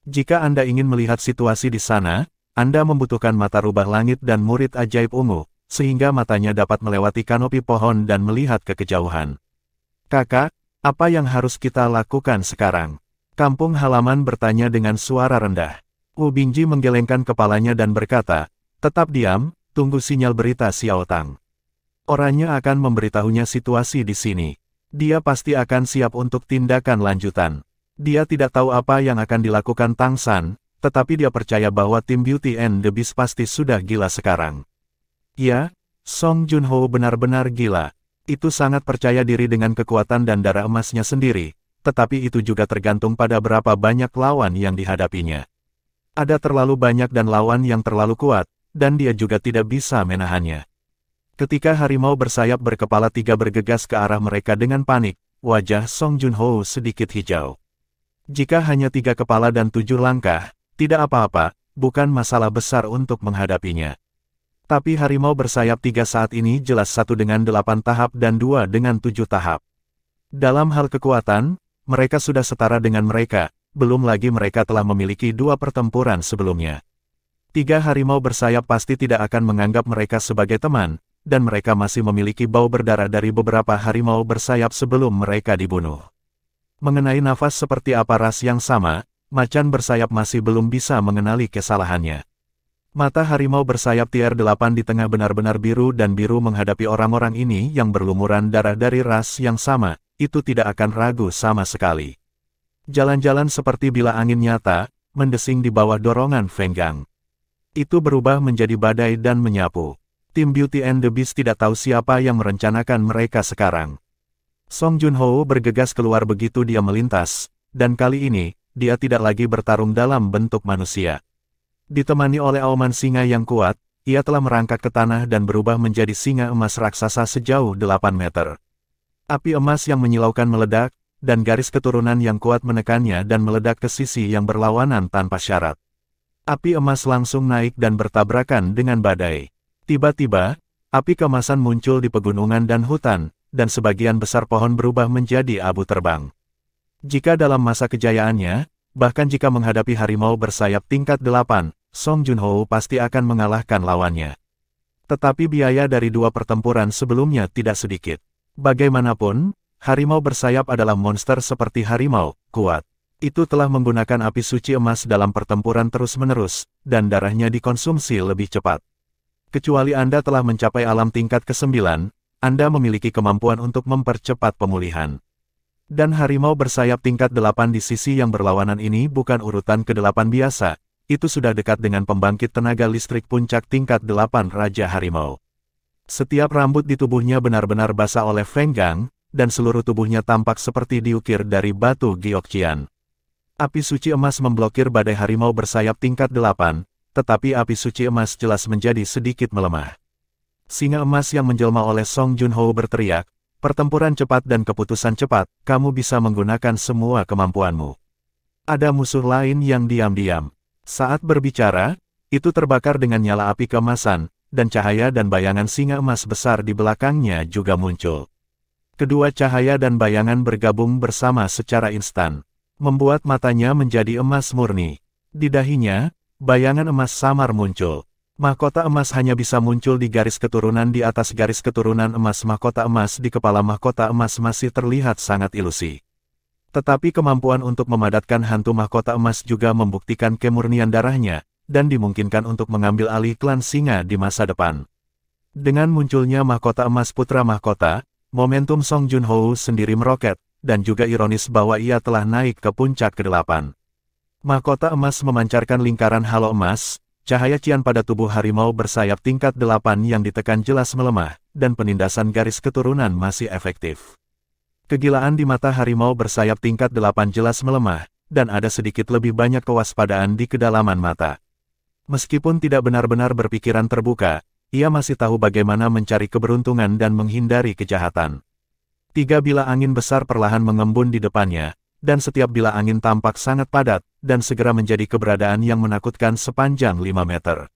Jika Anda ingin melihat situasi di sana, Anda membutuhkan mata rubah langit dan murid ajaib ungu, sehingga matanya dapat melewati kanopi pohon dan melihat ke kejauhan. Kakak, apa yang harus kita lakukan sekarang? Kampung halaman bertanya dengan suara rendah. Wu Bingji menggelengkan kepalanya dan berkata, tetap diam, tunggu sinyal berita Xiao Tang. Orangnya akan memberitahunya situasi di sini. Dia pasti akan siap untuk tindakan lanjutan. Dia tidak tahu apa yang akan dilakukan Tang San, tetapi dia percaya bahwa tim Beauty and the Beast pasti sudah gila sekarang. Ya, Song Junho benar-benar gila. Itu sangat percaya diri dengan kekuatan dan darah emasnya sendiri, tetapi itu juga tergantung pada berapa banyak lawan yang dihadapinya. Ada terlalu banyak dan lawan yang terlalu kuat, dan dia juga tidak bisa menahannya. Ketika harimau bersayap berkepala 3 bergegas ke arah mereka dengan panik, wajah Song Junho sedikit hijau. Jika hanya 3 kepala dan 7 langkah, tidak apa-apa, bukan masalah besar untuk menghadapinya. Tapi harimau bersayap 3 saat ini jelas 1 dengan 8 tahap dan 2 dengan 7 tahap. Dalam hal kekuatan, mereka sudah setara dengan mereka, belum lagi mereka telah memiliki 2 pertempuran sebelumnya. 3 harimau bersayap pasti tidak akan menganggap mereka sebagai teman, dan mereka masih memiliki bau berdarah dari beberapa harimau bersayap sebelum mereka dibunuh. Mengenai nafas seperti apa ras yang sama, macan bersayap masih belum bisa mengenali kesalahannya. Mata harimau bersayap tier 8 di tengah benar-benar biru dan biru menghadapi orang-orang ini yang berlumuran darah dari ras yang sama, itu tidak akan ragu sama sekali. Jalan-jalan seperti bila angin nyata, mendesing di bawah dorongan Feng Gang. Itu berubah menjadi badai dan menyapu. Tim Beauty and the Beast tidak tahu siapa yang merencanakan mereka sekarang. Song Junho bergegas keluar begitu dia melintas, dan kali ini, dia tidak lagi bertarung dalam bentuk manusia. Ditemani oleh auman singa yang kuat, ia telah merangkak ke tanah dan berubah menjadi singa emas raksasa sejauh 8 meter. Api emas yang menyilaukan meledak, dan garis keturunan yang kuat menekannya dan meledak ke sisi yang berlawanan tanpa syarat. Api emas langsung naik dan bertabrakan dengan badai. Tiba-tiba, api keemasan muncul di pegunungan dan hutan, dan sebagian besar pohon berubah menjadi abu terbang. Jika dalam masa kejayaannya, bahkan jika menghadapi harimau bersayap tingkat 8, Song Junho pasti akan mengalahkan lawannya. Tetapi biaya dari 2 pertempuran sebelumnya tidak sedikit. Bagaimanapun, harimau bersayap adalah monster seperti harimau, kuat. Itu telah menggunakan api suci emas dalam pertempuran terus-menerus, dan darahnya dikonsumsi lebih cepat. Kecuali Anda telah mencapai alam tingkat ke-9, Anda memiliki kemampuan untuk mempercepat pemulihan. Dan harimau bersayap tingkat 8 di sisi yang berlawanan ini bukan urutan ke-8 biasa, itu sudah dekat dengan pembangkit tenaga listrik puncak tingkat 8 Raja Harimau. Setiap rambut di tubuhnya benar-benar basah oleh Feng Gang, dan seluruh tubuhnya tampak seperti diukir dari batu Gyeokjian. Api suci emas memblokir badai harimau bersayap tingkat 8, tetapi api suci emas jelas menjadi sedikit melemah. Singa emas yang menjelma oleh Song Junho berteriak, pertempuran cepat dan keputusan cepat, kamu bisa menggunakan semua kemampuanmu. Ada musuh lain yang diam-diam. Saat berbicara, itu terbakar dengan nyala api keemasan, dan cahaya dan bayangan singa emas besar di belakangnya juga muncul. Kedua cahaya dan bayangan bergabung bersama secara instan, membuat matanya menjadi emas murni. Di dahinya, bayangan emas samar muncul. Mahkota emas hanya bisa muncul di garis keturunan di atas garis keturunan emas. Mahkota emas di kepala mahkota emas masih terlihat sangat ilusi. Tetapi kemampuan untuk memadatkan hantu mahkota emas juga membuktikan kemurnian darahnya, dan dimungkinkan untuk mengambil alih klan singa di masa depan. Dengan munculnya mahkota emas putra mahkota, momentum Song Junho sendiri meroket, dan juga ironis bahwa ia telah naik ke puncak ke-8. Mahkota emas memancarkan lingkaran halo emas, cahaya cian pada tubuh harimau bersayap tingkat 8 yang ditekan jelas melemah, dan penindasan garis keturunan masih efektif. Kegilaan di mata harimau bersayap tingkat 8 jelas melemah, dan ada sedikit lebih banyak kewaspadaan di kedalaman mata. Meskipun tidak benar-benar berpikiran terbuka, ia masih tahu bagaimana mencari keberuntungan dan menghindari kejahatan. 3 bilah angin besar perlahan mengembun di depannya, dan setiap bilah angin tampak sangat padat, dan segera menjadi keberadaan yang menakutkan sepanjang 5 meter.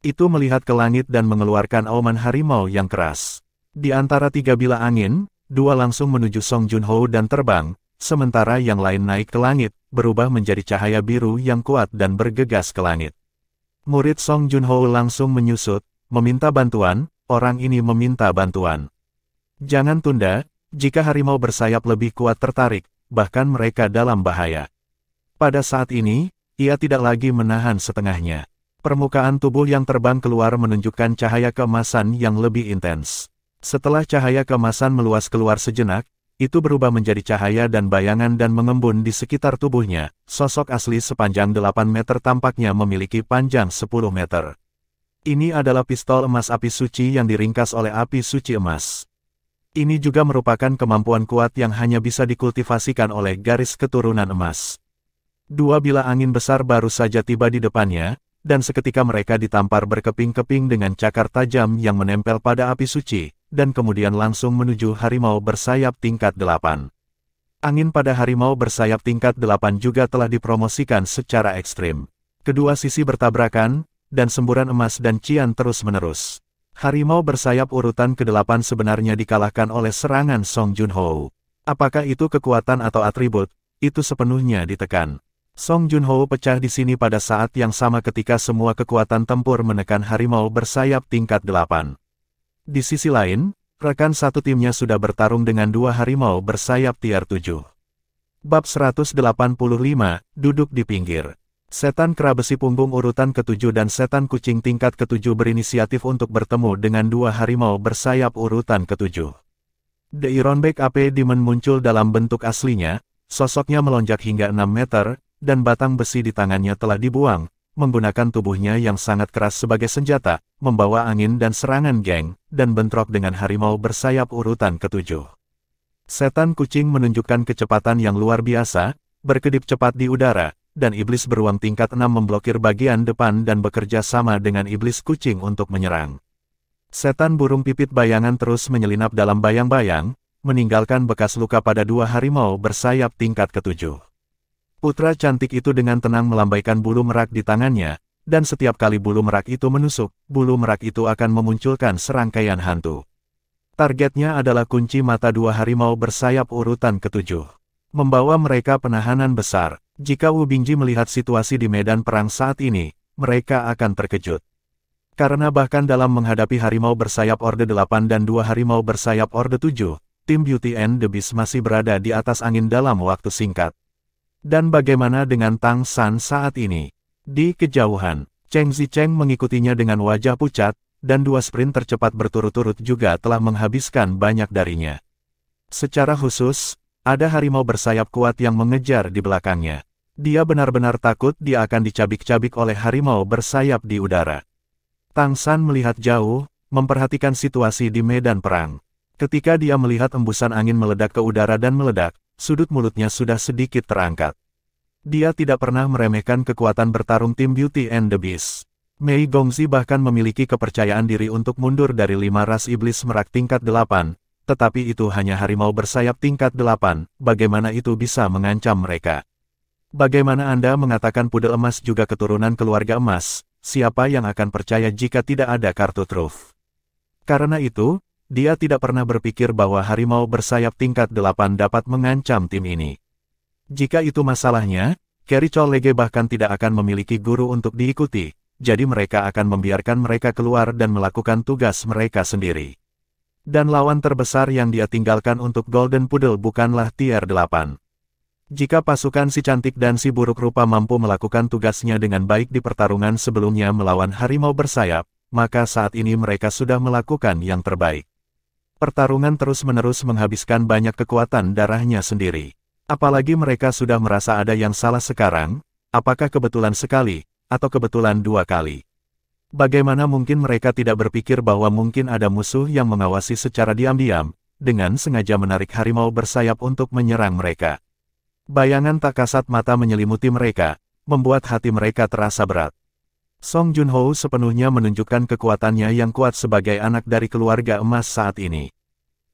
Itu melihat ke langit dan mengeluarkan auman harimau yang keras. Di antara 3 bilah angin, 2 langsung menuju Song Junho dan terbang, sementara yang lain naik ke langit, berubah menjadi cahaya biru yang kuat dan bergegas ke langit. Murid Song Junho langsung menyusut, meminta bantuan, orang ini meminta bantuan. Jangan tunda, jika harimau bersayap lebih kuat tertarik, bahkan mereka dalam bahaya. Pada saat ini, ia tidak lagi menahan setengahnya. Permukaan tubuh yang terbang keluar menunjukkan cahaya keemasan yang lebih intens. Setelah cahaya keemasan meluas keluar sejenak, itu berubah menjadi cahaya dan bayangan dan mengembun di sekitar tubuhnya. Sosok asli sepanjang 8 meter tampaknya memiliki panjang 10 meter. Ini adalah pistol emas api suci yang diringkas oleh api suci emas. Ini juga merupakan kemampuan kuat yang hanya bisa dikultivasikan oleh garis keturunan emas. 2 bilah angin besar baru saja tiba di depannya, dan seketika mereka ditampar berkeping-keping dengan cakar tajam yang menempel pada api suci, dan kemudian langsung menuju harimau bersayap tingkat 8. Angin pada harimau bersayap tingkat 8 juga telah dipromosikan secara ekstrim. Kedua sisi bertabrakan, dan semburan emas dan cian terus-menerus. Harimau bersayap urutan ke-8 sebenarnya dikalahkan oleh serangan Song Junho. Apakah itu kekuatan atau atribut, itu sepenuhnya ditekan. Song Junho pecah di sini pada saat yang sama ketika semua kekuatan tempur menekan harimau bersayap tingkat 8. Di sisi lain, rekan satu timnya sudah bertarung dengan 2 harimau bersayap tier 7. Bab 185, duduk di pinggir. Setan kera besi punggung urutan ke-7 dan setan kucing tingkat ke-7 berinisiatif untuk bertemu dengan 2 harimau bersayap urutan ke-7. The Ironback AP Demon muncul dalam bentuk aslinya, sosoknya melonjak hingga 6 meter, dan batang besi di tangannya telah dibuang, menggunakan tubuhnya yang sangat keras sebagai senjata, membawa angin dan serangan geng, dan bentrok dengan harimau bersayap urutan ke-7. Setan kucing menunjukkan kecepatan yang luar biasa, berkedip cepat di udara, dan iblis beruang tingkat 6 memblokir bagian depan dan bekerja sama dengan iblis kucing untuk menyerang. Setan burung pipit bayangan terus menyelinap dalam bayang-bayang, meninggalkan bekas luka pada 2 harimau bersayap tingkat ke-7. Putra cantik itu dengan tenang melambaikan bulu merak di tangannya, dan setiap kali bulu merak itu menusuk, bulu merak itu akan memunculkan serangkaian hantu. Targetnya adalah kunci mata 2 harimau bersayap urutan ke-7. Membawa mereka penahanan besar. Jika Wu Bingji melihat situasi di medan perang saat ini, mereka akan terkejut. Karena bahkan dalam menghadapi harimau bersayap Orde 8 dan 2 harimau bersayap Orde 7, tim Beauty and the Beast masih berada di atas angin dalam waktu singkat. Dan bagaimana dengan Tang San saat ini? Di kejauhan, Cheng Zicheng mengikutinya dengan wajah pucat, dan 2 sprint tercepat berturut-turut juga telah menghabiskan banyak darinya. Secara khusus, ada harimau bersayap kuat yang mengejar di belakangnya. Dia benar-benar takut dia akan dicabik-cabik oleh harimau bersayap di udara. Tang San melihat jauh, memperhatikan situasi di medan perang. Ketika dia melihat embusan angin meledak ke udara dan meledak, sudut mulutnya sudah sedikit terangkat. Dia tidak pernah meremehkan kekuatan bertarung tim Beauty and the Beast. Mei Gongzi bahkan memiliki kepercayaan diri untuk mundur dari 5 ras iblis merak tingkat 8, tetapi itu hanya harimau bersayap tingkat 8, bagaimana itu bisa mengancam mereka? Bagaimana Anda mengatakan pudel emas juga keturunan keluarga emas, siapa yang akan percaya jika tidak ada kartu truf? Karena itu, dia tidak pernah berpikir bahwa harimau bersayap tingkat 8 dapat mengancam tim ini. Jika itu masalahnya, Carrie Chou Lege bahkan tidak akan memiliki guru untuk diikuti, jadi mereka akan membiarkan mereka keluar dan melakukan tugas mereka sendiri. Dan lawan terbesar yang dia tinggalkan untuk Golden Poodle bukanlah tier 8. Jika pasukan si cantik dan si buruk rupa mampu melakukan tugasnya dengan baik di pertarungan sebelumnya melawan harimau bersayap, maka saat ini mereka sudah melakukan yang terbaik. Pertarungan terus-menerus menghabiskan banyak kekuatan darahnya sendiri. Apalagi mereka sudah merasa ada yang salah sekarang, apakah kebetulan sekali, atau kebetulan 2 kali. Bagaimana mungkin mereka tidak berpikir bahwa mungkin ada musuh yang mengawasi secara diam-diam, dengan sengaja menarik harimau bersayap untuk menyerang mereka. Bayangan tak kasat mata menyelimuti mereka, membuat hati mereka terasa berat. Song Junho sepenuhnya menunjukkan kekuatannya yang kuat sebagai anak dari keluarga emas saat ini.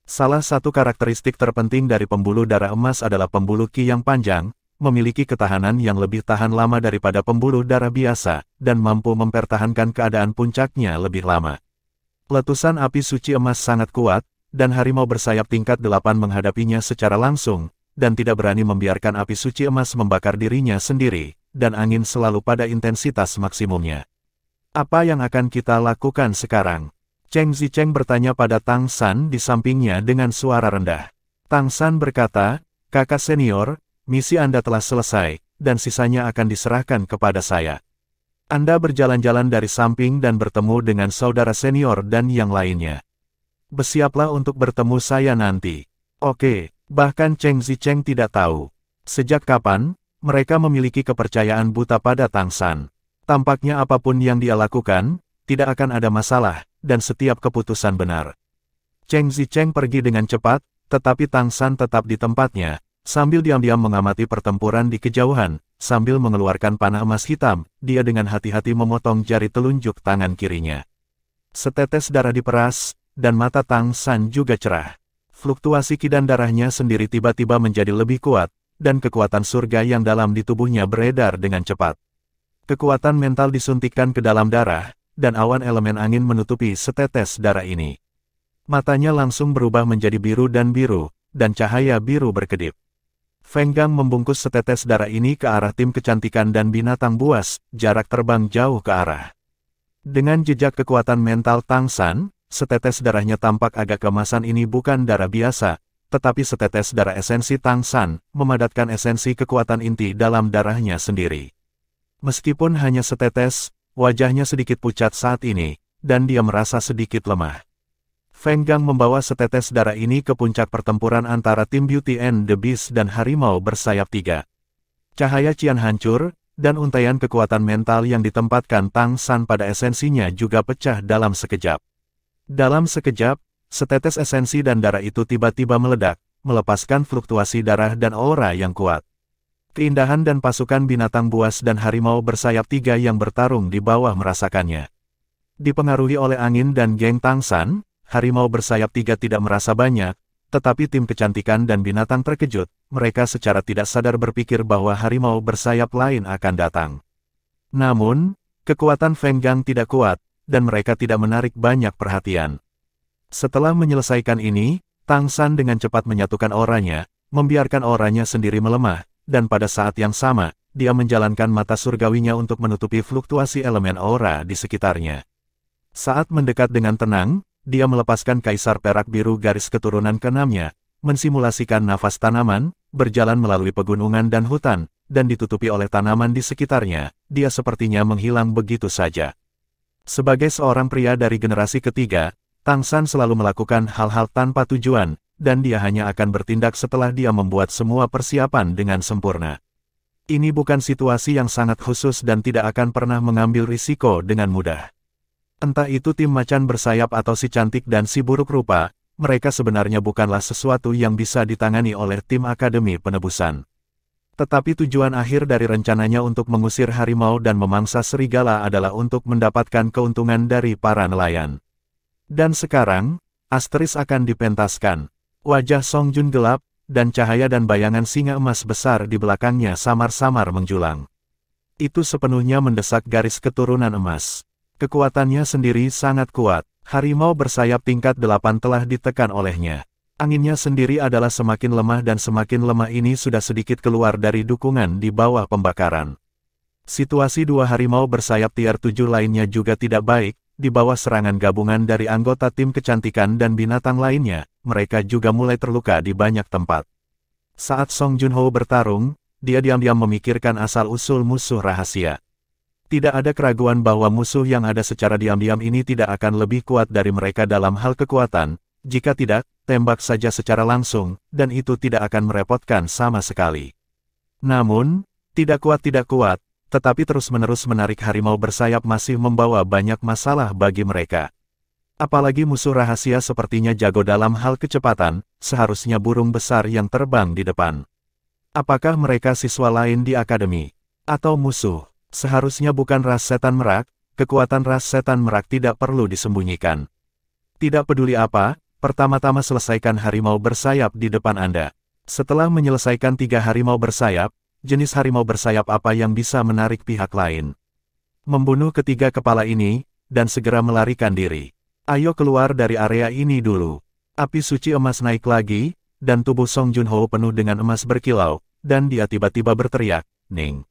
Salah satu karakteristik terpenting dari pembuluh darah emas adalah pembuluh Qi yang panjang, memiliki ketahanan yang lebih tahan lama daripada pembuluh darah biasa, dan mampu mempertahankan keadaan puncaknya lebih lama. Letusan api suci emas sangat kuat, dan harimau bersayap tingkat 8 menghadapinya secara langsung, dan tidak berani membiarkan api suci emas membakar dirinya sendiri, dan angin selalu pada intensitas maksimumnya. Apa yang akan kita lakukan sekarang? Cheng Zicheng bertanya pada Tang San di sampingnya dengan suara rendah. Tang San berkata, "Kakak senior, misi Anda telah selesai, dan sisanya akan diserahkan kepada saya. Anda berjalan-jalan dari samping dan bertemu dengan saudara senior dan yang lainnya. Bersiaplah untuk bertemu saya nanti." Oke, bahkan Cheng Zicheng tidak tahu sejak kapan mereka memiliki kepercayaan buta pada Tang San. Tampaknya apapun yang dia lakukan, tidak akan ada masalah, dan setiap keputusan benar. Cheng Zicheng pergi dengan cepat, tetapi Tang San tetap di tempatnya, sambil diam-diam mengamati pertempuran di kejauhan, sambil mengeluarkan panah emas hitam, dia dengan hati-hati memotong jari telunjuk tangan kirinya. Setetes darah diperas, dan mata Tang San juga cerah. Fluktuasi Qi dan darahnya sendiri tiba-tiba menjadi lebih kuat, dan kekuatan surga yang dalam di tubuhnya beredar dengan cepat. Kekuatan mental disuntikkan ke dalam darah, dan awan elemen angin menutupi setetes darah ini. Matanya langsung berubah menjadi biru, dan cahaya biru berkedip. Feng Gang membungkus setetes darah ini ke arah tim kecantikan dan binatang buas, jarak terbang jauh ke arah. Dengan jejak kekuatan mental Tang San, setetes darahnya tampak agak kemasan. Ini bukan darah biasa, tetapi setetes darah esensi Tang San, memadatkan esensi kekuatan inti dalam darahnya sendiri. Meskipun hanya setetes, wajahnya sedikit pucat saat ini, dan dia merasa sedikit lemah. Feng Gang membawa setetes darah ini ke puncak pertempuran antara tim Beauty and the Beast dan harimau bersayap 3. Cahaya Qian hancur, dan untaian kekuatan mental yang ditempatkan Tang San pada esensinya juga pecah dalam sekejap. Dalam sekejap, setetes esensi dan darah itu tiba-tiba meledak, melepaskan fluktuasi darah dan aura yang kuat. Keindahan dan pasukan binatang buas dan harimau bersayap 3 yang bertarung di bawah merasakannya. Dipengaruhi oleh angin dan geng Tang San, harimau bersayap 3 tidak merasa banyak, tetapi tim kecantikan dan binatang terkejut, mereka secara tidak sadar berpikir bahwa harimau bersayap lain akan datang. Namun, kekuatan Feng Gang tidak kuat, dan mereka tidak menarik banyak perhatian. Setelah menyelesaikan ini, Tang San dengan cepat menyatukan auranya, membiarkan auranya sendiri melemah, dan pada saat yang sama, dia menjalankan mata surgawinya untuk menutupi fluktuasi elemen aura di sekitarnya. Saat mendekat dengan tenang, dia melepaskan kaisar perak biru garis keturunan ke-6-nya, mensimulasikan nafas tanaman, berjalan melalui pegunungan dan hutan, dan ditutupi oleh tanaman di sekitarnya, dia sepertinya menghilang begitu saja. Sebagai seorang pria dari generasi ketiga, Tang San selalu melakukan hal-hal tanpa tujuan, dan dia hanya akan bertindak setelah dia membuat semua persiapan dengan sempurna. Ini bukan situasi yang sangat khusus dan tidak akan pernah mengambil risiko dengan mudah. Entah itu tim macan bersayap atau si cantik dan si buruk rupa, mereka sebenarnya bukanlah sesuatu yang bisa ditangani oleh tim Akademi Penebusan. Tetapi tujuan akhir dari rencananya untuk mengusir harimau dan memangsa serigala adalah untuk mendapatkan keuntungan dari para nelayan. Dan sekarang, asteris akan dipentaskan. Wajah Song Jun gelap, dan cahaya dan bayangan singa emas besar di belakangnya samar-samar menjulang. Itu sepenuhnya mendesak garis keturunan emas. Kekuatannya sendiri sangat kuat, harimau bersayap tingkat 8 telah ditekan olehnya. Anginnya sendiri adalah semakin lemah dan semakin lemah ini sudah sedikit keluar dari dukungan di bawah pembakaran. Situasi dua harimau bersayap tier 7 lainnya juga tidak baik, di bawah serangan gabungan dari anggota tim kecantikan dan binatang lainnya, mereka juga mulai terluka di banyak tempat. Saat Song Junho bertarung, dia diam-diam memikirkan asal-usul musuh rahasia. Tidak ada keraguan bahwa musuh yang ada secara diam-diam ini tidak akan lebih kuat dari mereka dalam hal kekuatan, jika tidak, tembak saja secara langsung, dan itu tidak akan merepotkan sama sekali. Namun, tidak kuat, tetapi terus-menerus menarik harimau bersayap masih membawa banyak masalah bagi mereka. Apalagi musuh rahasia sepertinya jago dalam hal kecepatan, seharusnya burung besar yang terbang di depan. Apakah mereka siswa lain di akademi? Atau musuh? Seharusnya bukan ras setan merak, kekuatan ras setan merak tidak perlu disembunyikan. Tidak peduli apa, pertama-tama selesaikan harimau bersayap di depan Anda. Setelah menyelesaikan 3 harimau bersayap, jenis harimau bersayap apa yang bisa menarik pihak lain? Membunuh ketiga kepala ini, dan segera melarikan diri. Ayo keluar dari area ini dulu. Api suci emas naik lagi, dan tubuh Song Junho penuh dengan emas berkilau, dan dia tiba-tiba berteriak, "Ning!"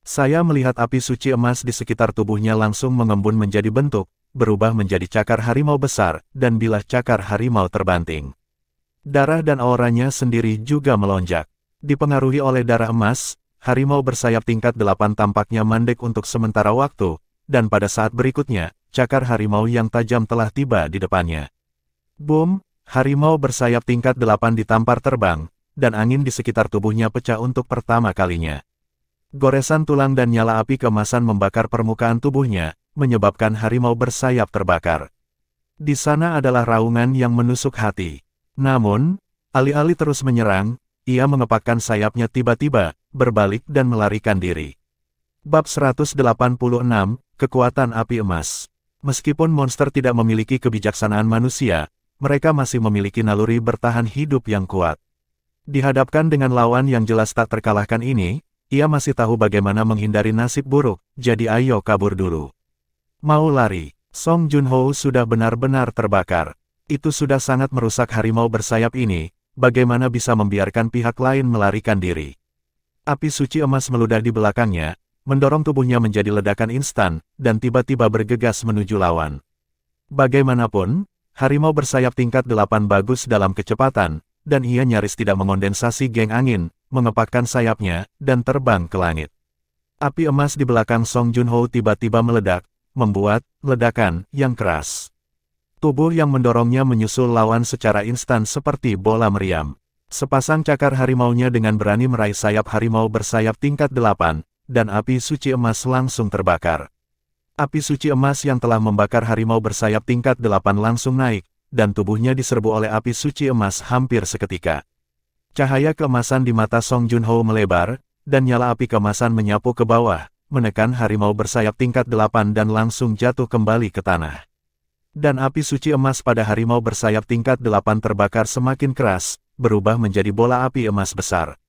Saya melihat api suci emas di sekitar tubuhnya langsung mengembun menjadi bentuk, berubah menjadi cakar harimau besar, dan bilah cakar harimau terbanting. Darah dan auranya sendiri juga melonjak. Dipengaruhi oleh darah emas, harimau bersayap tingkat 8 tampaknya mandek untuk sementara waktu, dan pada saat berikutnya, cakar harimau yang tajam telah tiba di depannya. Boom! Harimau bersayap tingkat 8 ditampar terbang, dan angin di sekitar tubuhnya pecah untuk pertama kalinya. Goresan tulang dan nyala api keemasan membakar permukaan tubuhnya, menyebabkan harimau bersayap terbakar. Di sana adalah raungan yang menusuk hati. Namun, alih-alih terus menyerang, ia mengepakkan sayapnya tiba-tiba, berbalik dan melarikan diri. Bab 186, Kekuatan Api Emas. Meskipun monster tidak memiliki kebijaksanaan manusia, mereka masih memiliki naluri bertahan hidup yang kuat. Dihadapkan dengan lawan yang jelas tak terkalahkan ini, ia masih tahu bagaimana menghindari nasib buruk, jadi ayo kabur dulu. Mau lari, Song Junho sudah benar-benar terbakar. Itu sudah sangat merusak harimau bersayap ini, bagaimana bisa membiarkan pihak lain melarikan diri. Api suci emas meludah di belakangnya, mendorong tubuhnya menjadi ledakan instan, dan tiba-tiba bergegas menuju lawan. Bagaimanapun, harimau bersayap tingkat 8 bagus dalam kecepatan, dan ia nyaris tidak mengondensasi geng angin, mengepakkan sayapnya, dan terbang ke langit. Api emas di belakang Song Junho tiba-tiba meledak, membuat ledakan yang keras. Tubuh yang mendorongnya menyusul lawan secara instan seperti bola meriam. Sepasang cakar harimaunya dengan berani meraih sayap harimau bersayap tingkat 8, dan api suci emas langsung terbakar. Api suci emas yang telah membakar harimau bersayap tingkat 8 langsung naik, dan tubuhnya diserbu oleh api suci emas hampir seketika. Cahaya keemasan di mata Song Junho melebar, dan nyala api keemasan menyapu ke bawah, menekan harimau bersayap tingkat 8 dan langsung jatuh kembali ke tanah. Dan api suci emas pada harimau bersayap tingkat 8 terbakar semakin keras, berubah menjadi bola api emas besar.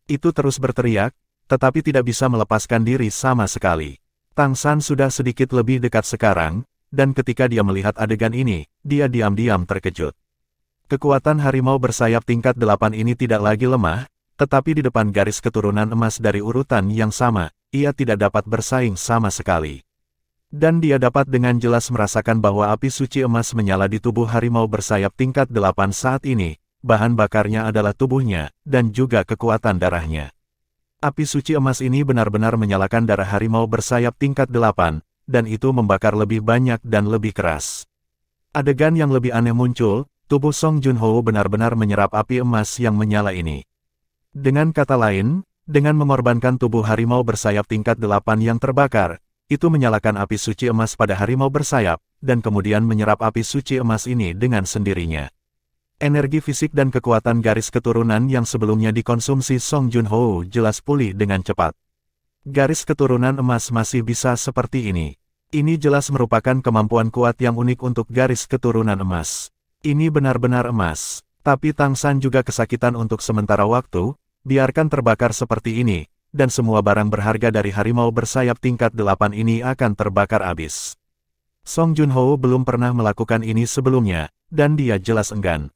Itu terus berteriak, tetapi tidak bisa melepaskan diri sama sekali. Tang San sudah sedikit lebih dekat sekarang, dan ketika dia melihat adegan ini, dia diam-diam terkejut. Kekuatan harimau bersayap tingkat 8 ini tidak lagi lemah, tetapi di depan garis keturunan emas dari urutan yang sama, ia tidak dapat bersaing sama sekali. Dan dia dapat dengan jelas merasakan bahwa api suci emas menyala di tubuh harimau bersayap tingkat 8 saat ini, bahan bakarnya adalah tubuhnya, dan juga kekuatan darahnya. Api suci emas ini benar-benar menyalakan darah harimau bersayap tingkat 8, dan itu membakar lebih banyak dan lebih keras. Adegan yang lebih aneh muncul, tubuh Song Junho benar-benar menyerap api emas yang menyala ini. Dengan kata lain, dengan mengorbankan tubuh harimau bersayap tingkat 8 yang terbakar, itu menyalakan api suci emas pada harimau bersayap, dan kemudian menyerap api suci emas ini dengan sendirinya. Energi fisik dan kekuatan garis keturunan yang sebelumnya dikonsumsi Song Junho jelas pulih dengan cepat. Garis keturunan emas masih bisa seperti ini. Ini jelas merupakan kemampuan kuat yang unik untuk garis keturunan emas. Ini benar-benar emas. Tapi Tang San juga kesakitan untuk sementara waktu, biarkan terbakar seperti ini, dan semua barang berharga dari harimau bersayap tingkat 8 ini akan terbakar habis. Song Junho belum pernah melakukan ini sebelumnya, dan dia jelas enggan.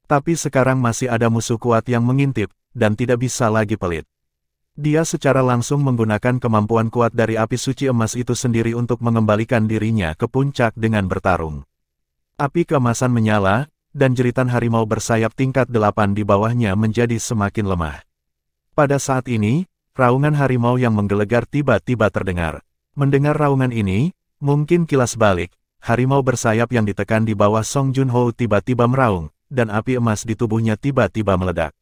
Tapi sekarang masih ada musuh kuat yang mengintip, dan tidak bisa lagi pelit. Dia secara langsung menggunakan kemampuan kuat dari api suci emas itu sendiri untuk mengembalikan dirinya ke puncak dengan bertarung. Api keemasan menyala, dan jeritan harimau bersayap tingkat 8 di bawahnya menjadi semakin lemah. Pada saat ini, raungan harimau yang menggelegar tiba-tiba terdengar. Mendengar raungan ini, mungkin kilas balik, harimau bersayap yang ditekan di bawah Song Junho tiba-tiba meraung, dan api emas di tubuhnya tiba-tiba meledak.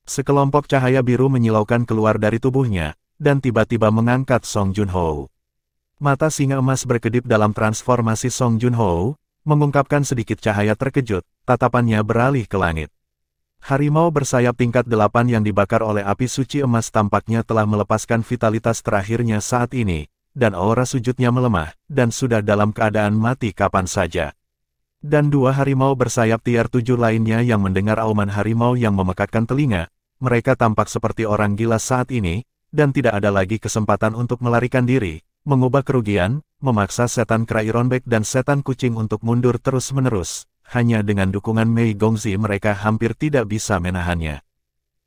Sekelompok cahaya biru menyilaukan keluar dari tubuhnya, dan tiba-tiba mengangkat Song Junho. Mata singa emas berkedip dalam transformasi Song Junho, mengungkapkan sedikit cahaya terkejut, tatapannya beralih ke langit. Harimau bersayap tingkat 8 yang dibakar oleh api suci emas tampaknya telah melepaskan vitalitas terakhirnya saat ini, dan aura sujudnya melemah, dan sudah dalam keadaan mati kapan saja. Dan 2 harimau bersayap tier 7 lainnya yang mendengar auman harimau yang memekakkan telinga, mereka tampak seperti orang gila saat ini, dan tidak ada lagi kesempatan untuk melarikan diri, mengubah kerugian, memaksa setan kera Ironback dan setan kucing untuk mundur terus-menerus. Hanya dengan dukungan Mei Gongzi mereka hampir tidak bisa menahannya.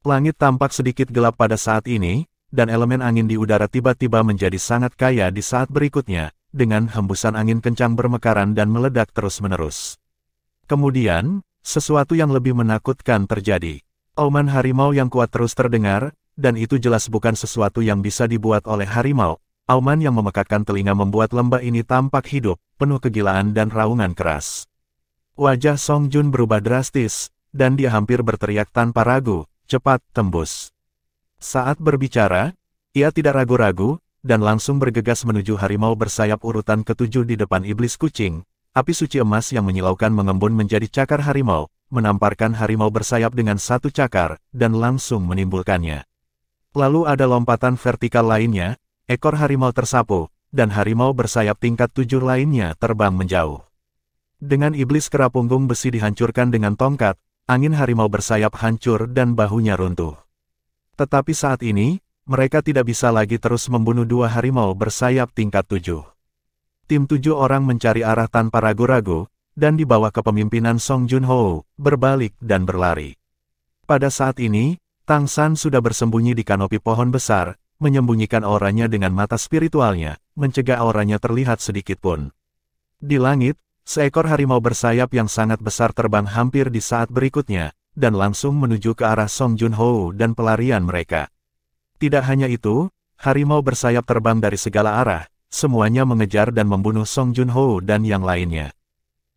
Langit tampak sedikit gelap pada saat ini, dan elemen angin di udara tiba-tiba menjadi sangat kaya di saat berikutnya, dengan hembusan angin kencang bermekaran dan meledak terus-menerus. Kemudian, sesuatu yang lebih menakutkan terjadi. Auman harimau yang kuat terus terdengar, dan itu jelas bukan sesuatu yang bisa dibuat oleh harimau. Auman yang memekakkan telinga membuat lembah ini tampak hidup, penuh kegilaan dan raungan keras. Wajah Song Jun berubah drastis, dan dia hampir berteriak tanpa ragu, cepat, tembus. Saat berbicara, ia tidak ragu-ragu, dan langsung bergegas menuju harimau bersayap urutan ke-7 di depan iblis kucing. Api suci emas yang menyilaukan mengembun menjadi cakar harimau, menamparkan harimau bersayap dengan satu cakar, dan langsung menimbulkannya. Lalu ada lompatan vertikal lainnya, ekor harimau tersapu, dan harimau bersayap tingkat 7 lainnya terbang menjauh. Dengan iblis kera punggung besi dihancurkan dengan tongkat, angin harimau bersayap hancur dan bahunya runtuh. Tetapi saat ini, mereka tidak bisa lagi terus membunuh 2 harimau bersayap tingkat 7. Tim 7 orang mencari arah tanpa ragu-ragu, dan di bawah kepemimpinan Song Junho, berbalik dan berlari. Pada saat ini, Tang San sudah bersembunyi di kanopi pohon besar, menyembunyikan auranya dengan mata spiritualnya, mencegah auranya terlihat sedikit pun. Di langit, seekor harimau bersayap yang sangat besar terbang hampir di saat berikutnya, dan langsung menuju ke arah Song Junho dan pelarian mereka. Tidak hanya itu, harimau bersayap terbang dari segala arah, semuanya mengejar dan membunuh Song Junho dan yang lainnya.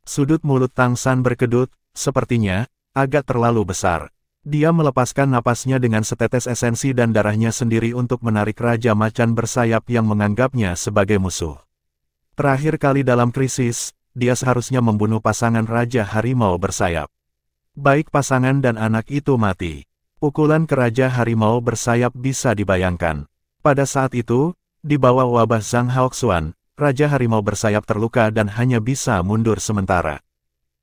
Sudut mulut Tang San berkedut, sepertinya, agak terlalu besar. Dia melepaskan napasnya dengan setetes esensi dan darahnya sendiri untuk menarik Raja Macan bersayap yang menganggapnya sebagai musuh. Terakhir kali dalam krisis, dia seharusnya membunuh pasangan Raja Harimau bersayap. Baik pasangan dan anak itu mati. Pukulan ke Raja Harimau bersayap bisa dibayangkan. Pada saat itu, di bawah wabah Zhang Haoxuan, Raja Harimau bersayap terluka dan hanya bisa mundur sementara.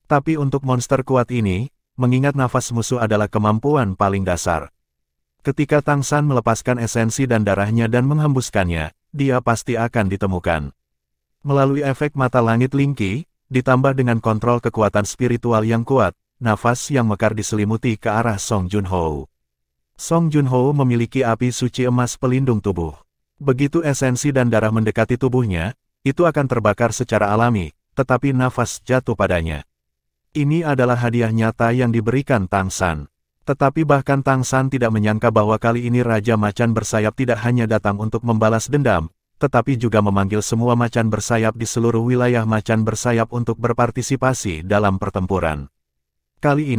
Tapi untuk monster kuat ini, mengingat nafas musuh adalah kemampuan paling dasar. Ketika Tang San melepaskan esensi dan darahnya dan menghembuskannya, dia pasti akan ditemukan. Melalui efek mata langit Lingqi, ditambah dengan kontrol kekuatan spiritual yang kuat, nafas yang mekar diselimuti ke arah Song Junho. Song Junho memiliki api suci emas pelindung tubuh. Begitu esensi dan darah mendekati tubuhnya, itu akan terbakar secara alami, tetapi nafas jatuh padanya. Ini adalah hadiah nyata yang diberikan Tang San. Tetapi bahkan Tang San tidak menyangka bahwa kali ini Raja Macan bersayap tidak hanya datang untuk membalas dendam, tetapi juga memanggil semua macan bersayap di seluruh wilayah macan bersayap untuk berpartisipasi dalam pertempuran. Kali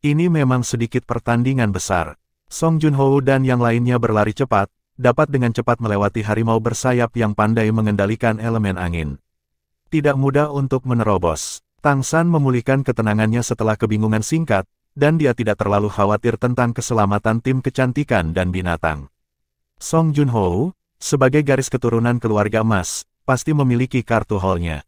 ini memang sedikit pertandingan besar. Song Junho dan yang lainnya berlari cepat, dapat dengan cepat melewati harimau bersayap yang pandai mengendalikan elemen angin. Tidak mudah untuk menerobos. Tang San memulihkan ketenangannya setelah kebingungan singkat, dan dia tidak terlalu khawatir tentang keselamatan tim kecantikan dan binatang. Song Junho, sebagai garis keturunan keluarga emas, pasti memiliki kartu haulnya.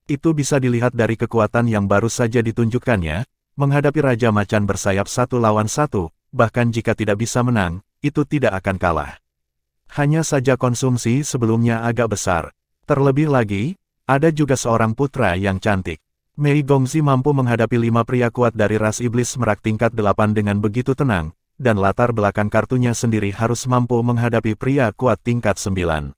Itu bisa dilihat dari kekuatan yang baru saja ditunjukkannya, menghadapi Raja Macan bersayap 1 lawan 1, bahkan jika tidak bisa menang, itu tidak akan kalah. Hanya saja konsumsi sebelumnya agak besar. Terlebih lagi, ada juga seorang putra yang cantik. Mei Gongzi mampu menghadapi 5 pria kuat dari ras iblis merak tingkat 8 dengan begitu tenang, dan latar belakang kartunya sendiri harus mampu menghadapi pria kuat tingkat 9.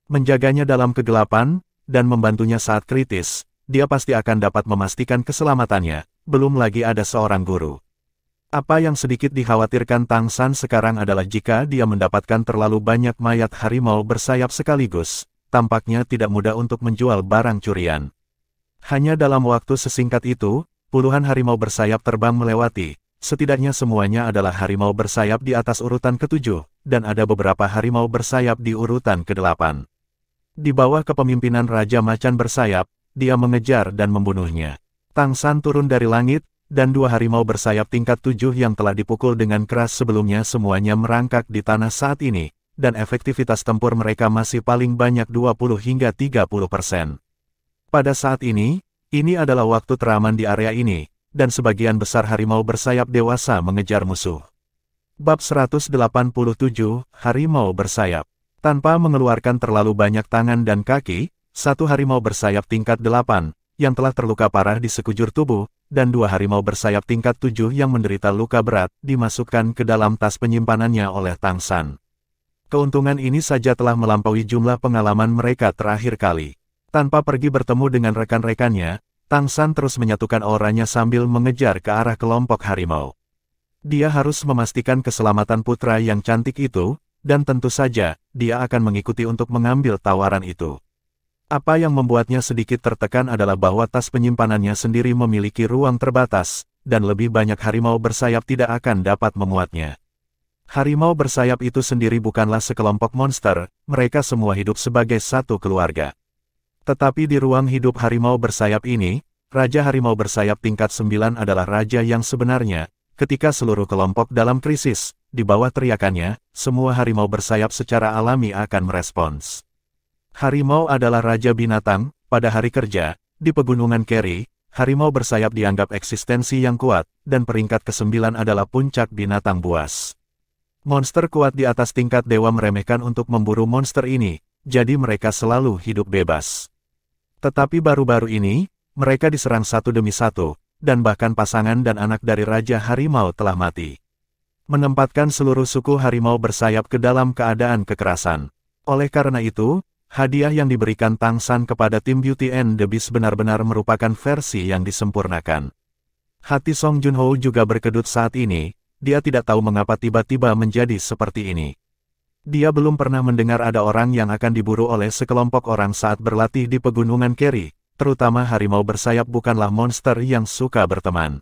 Menjaganya dalam kegelapan, dan membantunya saat kritis, dia pasti akan dapat memastikan keselamatannya, belum lagi ada seorang guru. Apa yang sedikit dikhawatirkan Tang San sekarang adalah jika dia mendapatkan terlalu banyak mayat harimau bersayap sekaligus, tampaknya tidak mudah untuk menjual barang curian. Hanya dalam waktu sesingkat itu, puluhan harimau bersayap terbang melewati, setidaknya semuanya adalah harimau bersayap di atas urutan ke-7, dan ada beberapa harimau bersayap di urutan ke-8. Di bawah kepemimpinan Raja Macan Bersayap, dia mengejar dan membunuhnya. Tang San turun dari langit, dan dua harimau bersayap tingkat 7 yang telah dipukul dengan keras sebelumnya semuanya merangkak di tanah saat ini, dan efektivitas tempur mereka masih paling banyak 20 hingga 30%. Pada saat ini adalah waktu teraman di area ini, dan sebagian besar harimau bersayap dewasa mengejar musuh. Bab 187, Harimau Bersayap. Tanpa mengeluarkan terlalu banyak tangan dan kaki, satu harimau bersayap tingkat 8, yang telah terluka parah di sekujur tubuh, dan dua harimau bersayap tingkat 7 yang menderita luka berat, dimasukkan ke dalam tas penyimpanannya oleh Tang San. Keuntungan ini saja telah melampaui jumlah pengalaman mereka terakhir kali. Tanpa pergi bertemu dengan rekan-rekannya, Tang San terus menyatukan auranya sambil mengejar ke arah kelompok harimau. Dia harus memastikan keselamatan putra yang cantik itu, dan tentu saja, dia akan mengikuti untuk mengambil tawaran itu. Apa yang membuatnya sedikit tertekan adalah bahwa tas penyimpanannya sendiri memiliki ruang terbatas, dan lebih banyak harimau bersayap tidak akan dapat memuatnya. Harimau bersayap itu sendiri bukanlah sekelompok monster, mereka semua hidup sebagai satu keluarga. Tetapi di ruang hidup harimau bersayap ini, Raja Harimau Bersayap tingkat 9 adalah raja yang sebenarnya. Ketika seluruh kelompok dalam krisis, di bawah teriakannya, semua harimau bersayap secara alami akan merespons. Harimau adalah raja binatang. Pada hari kerja, di Pegunungan Keri, harimau bersayap dianggap eksistensi yang kuat, dan peringkat ke-9 adalah puncak binatang buas. Monster kuat di atas tingkat dewa meremehkan untuk memburu monster ini, jadi mereka selalu hidup bebas. Tetapi baru-baru ini, mereka diserang satu demi satu, dan bahkan pasangan dan anak dari Raja Harimau telah mati. Menempatkan seluruh suku harimau bersayap ke dalam keadaan kekerasan. Oleh karena itu, hadiah yang diberikan Tang San kepada tim Beauty and the Beast benar-benar merupakan versi yang disempurnakan. Hati Song Junho juga berkedut saat ini, dia tidak tahu mengapa tiba-tiba menjadi seperti ini. Dia belum pernah mendengar ada orang yang akan diburu oleh sekelompok orang saat berlatih di Pegunungan Keri. Terutama harimau bersayap bukanlah monster yang suka berteman.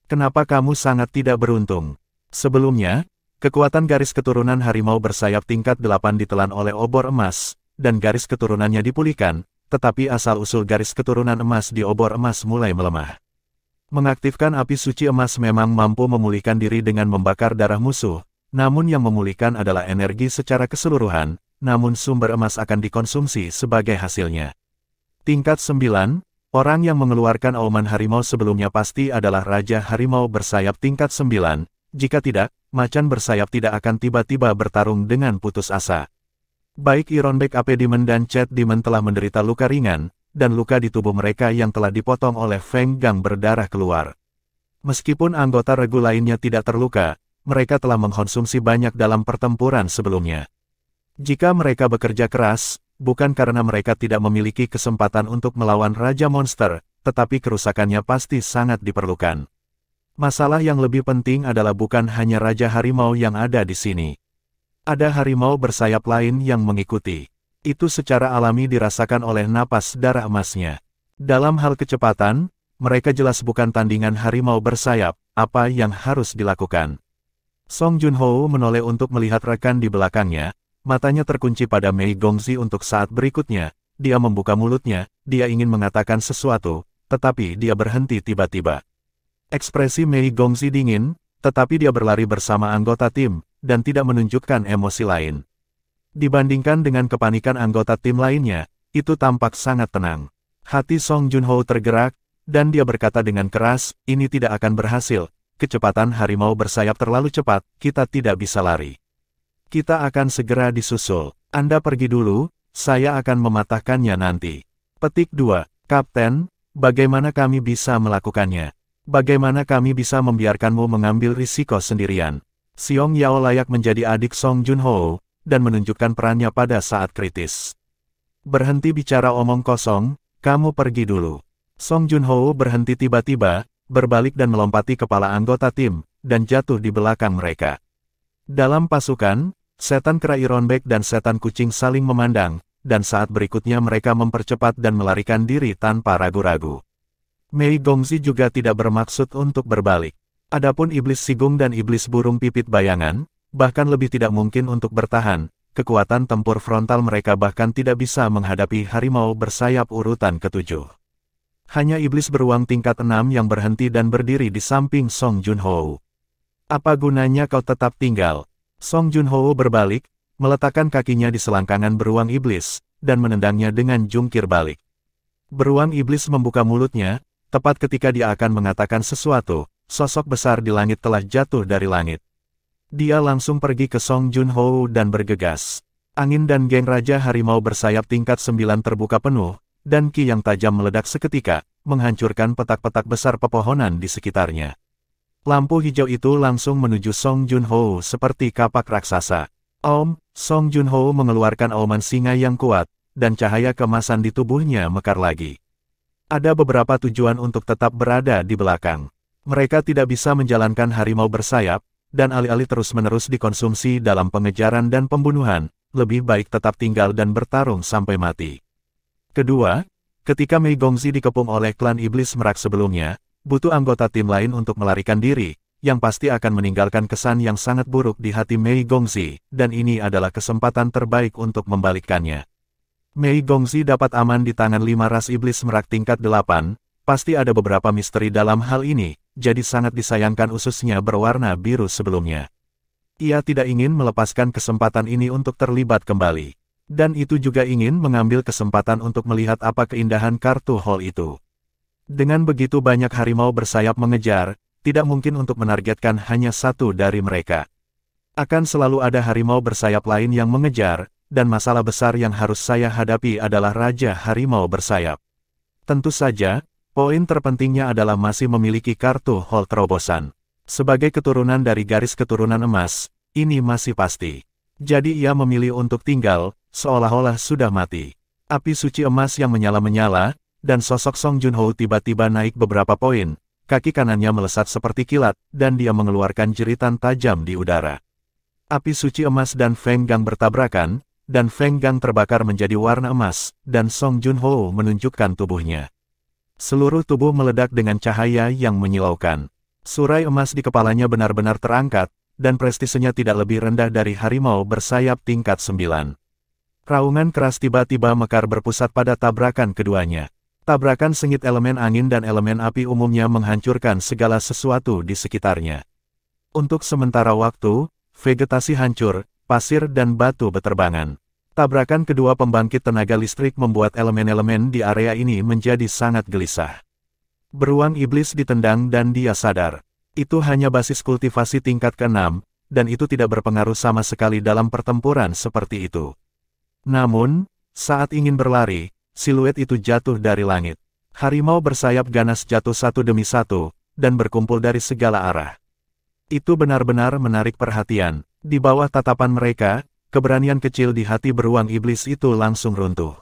Kenapa kamu sangat tidak beruntung? Sebelumnya, kekuatan garis keturunan harimau bersayap tingkat 8 ditelan oleh obor emas, dan garis keturunannya dipulihkan, tetapi asal-usul garis keturunan emas di obor emas mulai melemah. Mengaktifkan api suci emas memang mampu memulihkan diri dengan membakar darah musuh, namun yang memulihkan adalah energi secara keseluruhan, namun sumber emas akan dikonsumsi sebagai hasilnya. Tingkat 9, orang yang mengeluarkan auman harimau sebelumnya pasti adalah Raja Harimau Bersayap tingkat 9, jika tidak, Macan Bersayap tidak akan tiba-tiba bertarung dengan putus asa. Baik Ironbeck AP Demon dan Chat Demon telah menderita luka ringan, dan luka di tubuh mereka yang telah dipotong oleh Feng Gang berdarah keluar. Meskipun anggota regu lainnya tidak terluka, mereka telah mengkonsumsi banyak dalam pertempuran sebelumnya. Jika mereka bekerja keras, bukan karena mereka tidak memiliki kesempatan untuk melawan Raja Monster, tetapi kerusakannya pasti sangat diperlukan. Masalah yang lebih penting adalah bukan hanya Raja Harimau yang ada di sini. Ada harimau bersayap lain yang mengikuti. Itu secara alami dirasakan oleh napas darah emasnya. Dalam hal kecepatan, mereka jelas bukan tandingan harimau bersayap. Apa yang harus dilakukan? Song Junho menoleh untuk melihat rekan di belakangnya. Matanya terkunci pada Mei Gongzi untuk saat berikutnya, dia membuka mulutnya, dia ingin mengatakan sesuatu, tetapi dia berhenti tiba-tiba. Ekspresi Mei Gongzi dingin, tetapi dia berlari bersama anggota tim, dan tidak menunjukkan emosi lain. Dibandingkan dengan kepanikan anggota tim lainnya, itu tampak sangat tenang. Hati Song Junho tergerak, dan dia berkata dengan keras, ini tidak akan berhasil, kecepatan harimau bersayap terlalu cepat, kita tidak bisa lari. Kita akan segera disusul. Anda pergi dulu, saya akan mematahkannya nanti. Petik 2. Kapten, bagaimana kami bisa melakukannya? Bagaimana kami bisa membiarkanmu mengambil risiko sendirian? Xiong Yao layak menjadi adik Song Junho, dan menunjukkan perannya pada saat kritis. Berhenti bicara omong kosong, kamu pergi dulu. Song Junho berhenti tiba-tiba, berbalik dan melompati kepala anggota tim, dan jatuh di belakang mereka. Dalam pasukan, setan kera Ironback dan setan kucing saling memandang, dan saat berikutnya mereka mempercepat dan melarikan diri tanpa ragu-ragu. Mei Gongzi juga tidak bermaksud untuk berbalik. Adapun iblis sigung dan iblis burung pipit bayangan, bahkan lebih tidak mungkin untuk bertahan, kekuatan tempur frontal mereka bahkan tidak bisa menghadapi harimau bersayap urutan ke-7. Hanya iblis beruang tingkat 6 yang berhenti dan berdiri di samping Song Junho. Apa gunanya kau tetap tinggal? Song Junho berbalik, meletakkan kakinya di selangkangan beruang iblis, dan menendangnya dengan jungkir balik. Beruang iblis membuka mulutnya, tepat ketika dia akan mengatakan sesuatu. Sosok besar di langit telah jatuh dari langit. Dia langsung pergi ke Song Junho dan bergegas. Angin dan geng Raja Harimau bersayap tingkat 9 terbuka penuh, dan ki yang tajam meledak seketika, menghancurkan petak-petak besar pepohonan di sekitarnya. Lampu hijau itu langsung menuju Song Junho seperti kapak raksasa. Song Junho mengeluarkan auman singa yang kuat, dan cahaya keemasan di tubuhnya mekar lagi. Ada beberapa tujuan untuk tetap berada di belakang. Mereka tidak bisa menjalankan harimau bersayap, dan alih-alih terus-menerus dikonsumsi dalam pengejaran dan pembunuhan, lebih baik tetap tinggal dan bertarung sampai mati. Kedua, ketika Mei Gongzi dikepung oleh klan iblis merak sebelumnya, butuh anggota tim lain untuk melarikan diri, yang pasti akan meninggalkan kesan yang sangat buruk di hati Mei Gongzi, dan ini adalah kesempatan terbaik untuk membalikkannya. Mei Gongzi dapat aman di tangan 5 ras iblis merak tingkat 8, pasti ada beberapa misteri dalam hal ini, jadi sangat disayangkan ususnya berwarna biru sebelumnya. Ia tidak ingin melepaskan kesempatan ini untuk terlibat kembali. Dan itu juga ingin mengambil kesempatan untuk melihat apa keindahan kartu hall itu. Dengan begitu banyak harimau bersayap mengejar, tidak mungkin untuk menargetkan hanya satu dari mereka. Akan selalu ada harimau bersayap lain yang mengejar, dan masalah besar yang harus saya hadapi adalah Raja Harimau Bersayap. Tentu saja, poin terpentingnya adalah masih memiliki kartu hall terobosan. Sebagai keturunan dari garis keturunan emas, ini masih pasti. Jadi ia memilih untuk tinggal, seolah-olah sudah mati. Api suci emas yang menyala-menyala, dan sosok Song Junho tiba-tiba naik beberapa poin, kaki kanannya melesat seperti kilat, dan dia mengeluarkan jeritan tajam di udara. Api suci emas dan Feng Gang bertabrakan, dan Feng Gang terbakar menjadi warna emas, dan Song Junho menunjukkan tubuhnya. Seluruh tubuh meledak dengan cahaya yang menyilaukan. Surai emas di kepalanya benar-benar terangkat, dan prestisenya tidak lebih rendah dari harimau bersayap tingkat 9. Raungan keras tiba-tiba mekar berpusat pada tabrakan keduanya. Tabrakan sengit elemen angin dan elemen api umumnya menghancurkan segala sesuatu di sekitarnya. Untuk sementara waktu, vegetasi hancur, pasir dan batu beterbangan. Tabrakan kedua pembangkit tenaga listrik membuat elemen-elemen di area ini menjadi sangat gelisah. Beruang iblis ditendang dan dia sadar. Itu hanya basis kultivasi tingkat ke-6, dan itu tidak berpengaruh sama sekali dalam pertempuran seperti itu. Namun, saat ingin berlari, siluet itu jatuh dari langit. Harimau bersayap ganas jatuh satu demi satu, dan berkumpul dari segala arah. Itu benar-benar menarik perhatian. Di bawah tatapan mereka, keberanian kecil di hati beruang iblis itu langsung runtuh.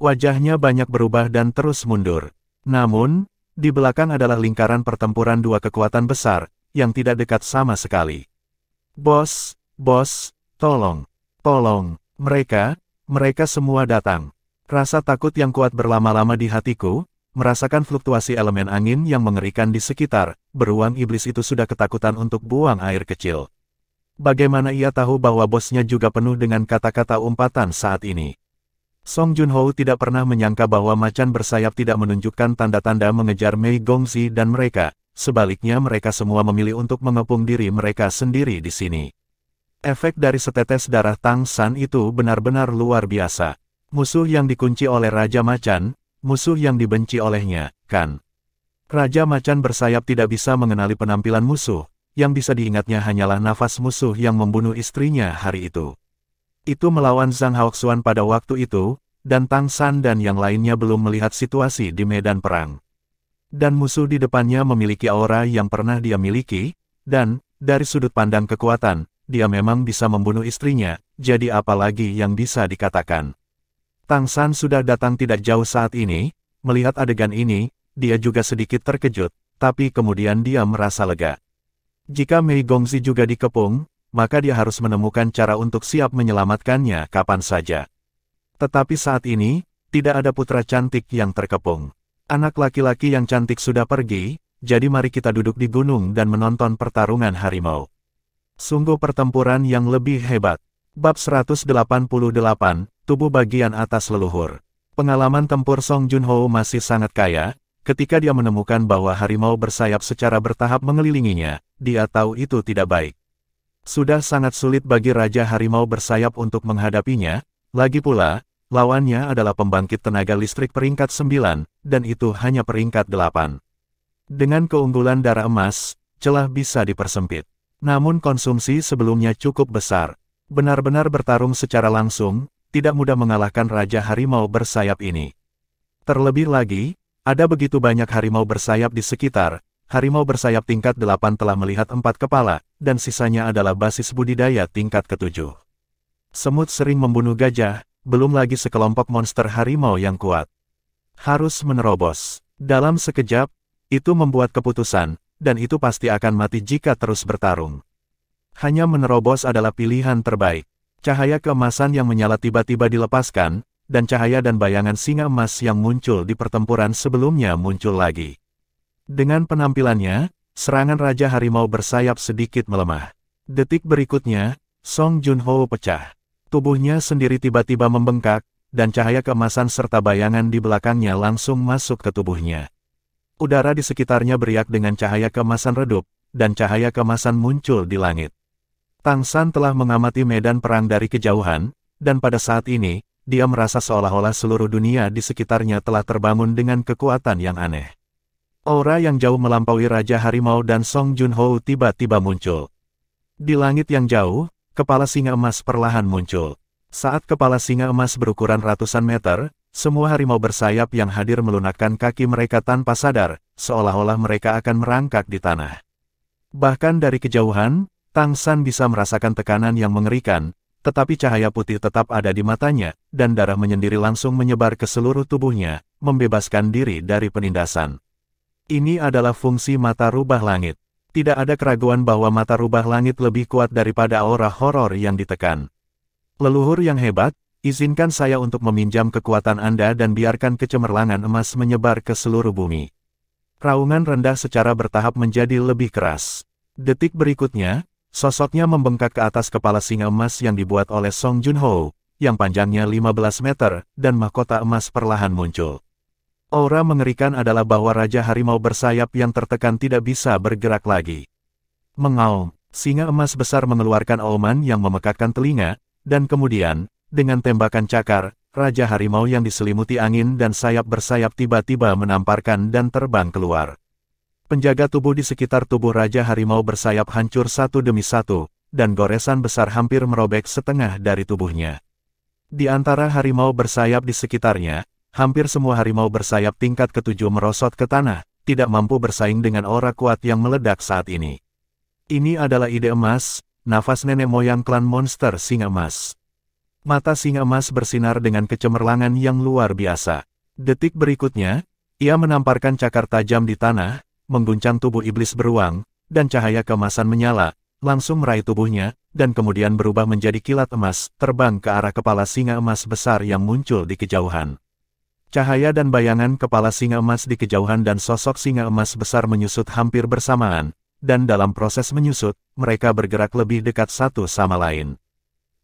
Wajahnya banyak berubah dan terus mundur. Namun, di belakang adalah lingkaran pertempuran dua kekuatan besar, yang tidak dekat sama sekali. Bos, tolong, mereka semua datang. Rasa takut yang kuat berlama-lama di hatiku, merasakan fluktuasi elemen angin yang mengerikan di sekitar, beruang iblis itu sudah ketakutan untuk buang air kecil. Bagaimana ia tahu bahwa bosnya juga penuh dengan kata-kata umpatan saat ini? Song Junho tidak pernah menyangka bahwa macan bersayap tidak menunjukkan tanda-tanda mengejar Mei Gongzi dan mereka, sebaliknya mereka semua memilih untuk mengepung diri mereka sendiri di sini. Efek dari setetes darah Tang San itu benar-benar luar biasa. Musuh yang dikunci oleh Raja Macan, musuh yang dibenci olehnya, kan? Raja Macan bersayap tidak bisa mengenali penampilan musuh. Yang bisa diingatnya hanyalah nafas musuh yang membunuh istrinya hari itu. Itu melawan Zhang Haoxuan pada waktu itu, dan Tang San dan yang lainnya belum melihat situasi di medan perang. Dan musuh di depannya memiliki aura yang pernah dia miliki, dan dari sudut pandang kekuatan, dia memang bisa membunuh istrinya, jadi apa lagi yang bisa dikatakan. Tang San sudah datang tidak jauh saat ini, melihat adegan ini, dia juga sedikit terkejut, tapi kemudian dia merasa lega. Jika Mei Gongzi juga dikepung, maka dia harus menemukan cara untuk siap menyelamatkannya kapan saja. Tetapi saat ini, tidak ada putra cantik yang terkepung. Anak laki-laki yang cantik sudah pergi, jadi mari kita duduk di gunung dan menonton pertarungan harimau. Sungguh pertempuran yang lebih hebat. Bab 188, Tubuh bagian atas leluhur. Pengalaman tempur Song Junho masih sangat kaya, ketika dia menemukan bahwa harimau bersayap secara bertahap mengelilinginya, dia tahu itu tidak baik. Sudah sangat sulit bagi Raja Harimau bersayap untuk menghadapinya, lagi pula, lawannya adalah pembangkit tenaga listrik peringkat 9, dan itu hanya peringkat 8. Dengan keunggulan darah emas, celah bisa dipersempit. Namun konsumsi sebelumnya cukup besar. Benar-benar bertarung secara langsung, tidak mudah mengalahkan Raja Harimau bersayap ini. Terlebih lagi, ada begitu banyak harimau bersayap di sekitar, harimau bersayap tingkat 8 telah melihat 4 kepala, dan sisanya adalah basis budidaya tingkat ke-7. Semut sering membunuh gajah, belum lagi sekelompok monster harimau yang kuat. Harus menerobos. Dalam sekejap, itu membuat keputusan, dan itu pasti akan mati jika terus bertarung. Hanya menerobos adalah pilihan terbaik. Cahaya keemasan yang menyala tiba-tiba dilepaskan, dan cahaya dan bayangan singa emas yang muncul di pertempuran sebelumnya muncul lagi. Dengan penampilannya, serangan Raja Harimau bersayap sedikit melemah. Detik berikutnya, Song Junho pecah. Tubuhnya sendiri tiba-tiba membengkak, dan cahaya keemasan serta bayangan di belakangnya langsung masuk ke tubuhnya. Udara di sekitarnya beriak dengan cahaya keemasan redup, dan cahaya keemasan muncul di langit. Tang San telah mengamati medan perang dari kejauhan, dan pada saat ini, dia merasa seolah-olah seluruh dunia di sekitarnya telah terbangun dengan kekuatan yang aneh. Aura yang jauh melampaui Raja Harimau dan Song Junho tiba-tiba muncul. Di langit yang jauh, kepala singa emas perlahan muncul. Saat kepala singa emas berukuran ratusan meter, semua harimau bersayap yang hadir melunakkan kaki mereka tanpa sadar, seolah-olah mereka akan merangkak di tanah. Bahkan dari kejauhan, Tang San bisa merasakan tekanan yang mengerikan, tetapi cahaya putih tetap ada di matanya, dan darah menyendiri langsung menyebar ke seluruh tubuhnya, membebaskan diri dari penindasan. Ini adalah fungsi mata rubah langit. Tidak ada keraguan bahwa mata rubah langit lebih kuat daripada aura horor yang ditekan. Leluhur yang hebat, izinkan saya untuk meminjam kekuatan Anda dan biarkan kecemerlangan emas menyebar ke seluruh bumi. Raungan rendah secara bertahap menjadi lebih keras. Detik berikutnya, sosoknya membengkak ke atas kepala singa emas yang dibuat oleh Song Junho, yang panjangnya 15 meter, dan mahkota emas perlahan muncul. Aura mengerikan adalah bahwa Raja Harimau bersayap yang tertekan tidak bisa bergerak lagi. Mengaum, singa emas besar mengeluarkan auman yang memekakkan telinga, dan kemudian, dengan tembakan cakar, Raja Harimau yang diselimuti angin dan sayap bersayap tiba-tiba menamparkan dan terbang keluar. Penjaga tubuh di sekitar tubuh Raja Harimau bersayap hancur satu demi satu, dan goresan besar hampir merobek setengah dari tubuhnya. Di antara harimau bersayap di sekitarnya, hampir semua harimau bersayap tingkat ke-7 merosot ke tanah, tidak mampu bersaing dengan aura kuat yang meledak saat ini. Ini adalah ide emas, nafas nenek moyang klan monster singa emas. Mata singa emas bersinar dengan kecemerlangan yang luar biasa. Detik berikutnya, ia menamparkan cakar tajam di tanah, mengguncang tubuh iblis beruang, dan cahaya keemasan menyala, langsung meraih tubuhnya, dan kemudian berubah menjadi kilat emas, terbang ke arah kepala singa emas besar yang muncul di kejauhan. Cahaya dan bayangan kepala singa emas di kejauhan dan sosok singa emas besar menyusut hampir bersamaan, dan dalam proses menyusut, mereka bergerak lebih dekat satu sama lain.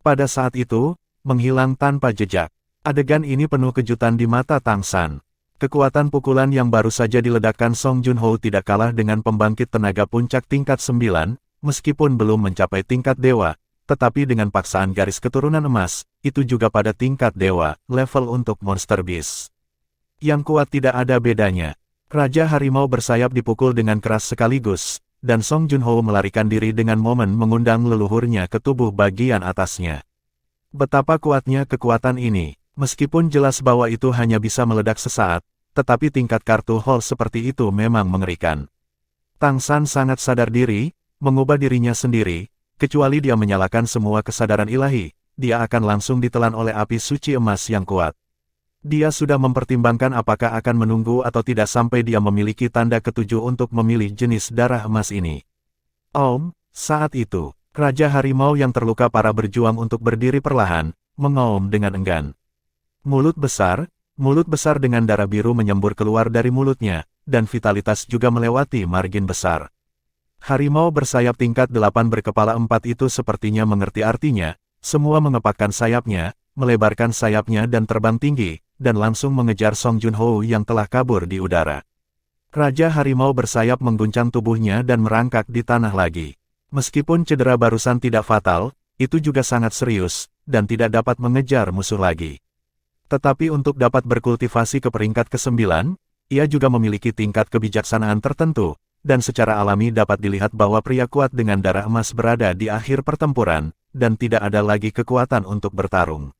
Pada saat itu, menghilang tanpa jejak. Adegan ini penuh kejutan di mata Tang San. Kekuatan pukulan yang baru saja diledakkan Song Junho tidak kalah dengan pembangkit tenaga puncak tingkat 9, meskipun belum mencapai tingkat dewa, tetapi dengan paksaan garis keturunan emas, itu juga pada tingkat dewa, level untuk Monster Beast. Yang kuat tidak ada bedanya. Raja Harimau bersayap dipukul dengan keras sekaligus, dan Song Junho melarikan diri dengan momen mengundang leluhurnya ke tubuh bagian atasnya. Betapa kuatnya kekuatan ini, meskipun jelas bahwa itu hanya bisa meledak sesaat, tetapi tingkat kartu Hall seperti itu memang mengerikan. Tang San sangat sadar diri, mengubah dirinya sendiri, kecuali dia menyalakan semua kesadaran ilahi, dia akan langsung ditelan oleh api suci emas yang kuat. Dia sudah mempertimbangkan apakah akan menunggu atau tidak sampai dia memiliki tanda ketujuh untuk memilih jenis darah emas ini. Saat itu, Raja Harimau yang terluka parah berjuang untuk berdiri perlahan, mengaum dengan enggan. Mulut besar dengan darah biru menyembur keluar dari mulutnya, dan vitalitas juga melewati margin besar. Harimau bersayap tingkat 8 berkepala 4 itu sepertinya mengerti artinya, semua mengepakkan sayapnya, melebarkan sayapnya dan terbang tinggi, dan langsung mengejar Song Junho yang telah kabur di udara. Raja Harimau bersayap mengguncang tubuhnya dan merangkak di tanah lagi. Meskipun cedera barusan tidak fatal, itu juga sangat serius, dan tidak dapat mengejar musuh lagi. Tetapi untuk dapat berkultivasi ke peringkat ke-9, ia juga memiliki tingkat kebijaksanaan tertentu, dan secara alami dapat dilihat bahwa pria kuat dengan darah emas berada di akhir pertempuran, dan tidak ada lagi kekuatan untuk bertarung.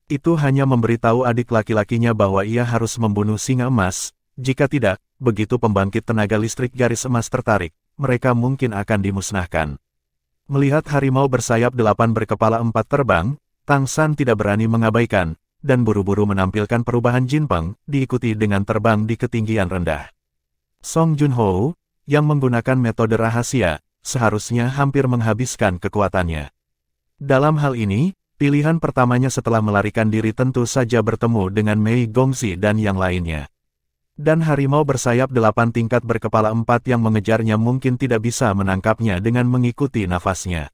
Itu hanya memberitahu adik laki-lakinya bahwa ia harus membunuh singa emas, jika tidak, begitu pembangkit tenaga listrik garis emas tertarik, mereka mungkin akan dimusnahkan. Melihat harimau bersayap 8 berkepala 4 terbang, Tang San tidak berani mengabaikan, dan buru-buru menampilkan perubahan Jinpeng, diikuti dengan terbang di ketinggian rendah. Song Junho, yang menggunakan metode rahasia, seharusnya hampir menghabiskan kekuatannya. Dalam hal ini, pilihan pertamanya setelah melarikan diri tentu saja bertemu dengan Mei Gongxi dan yang lainnya. Dan harimau bersayap 8 tingkat berkepala 4 yang mengejarnya mungkin tidak bisa menangkapnya dengan mengikuti nafasnya.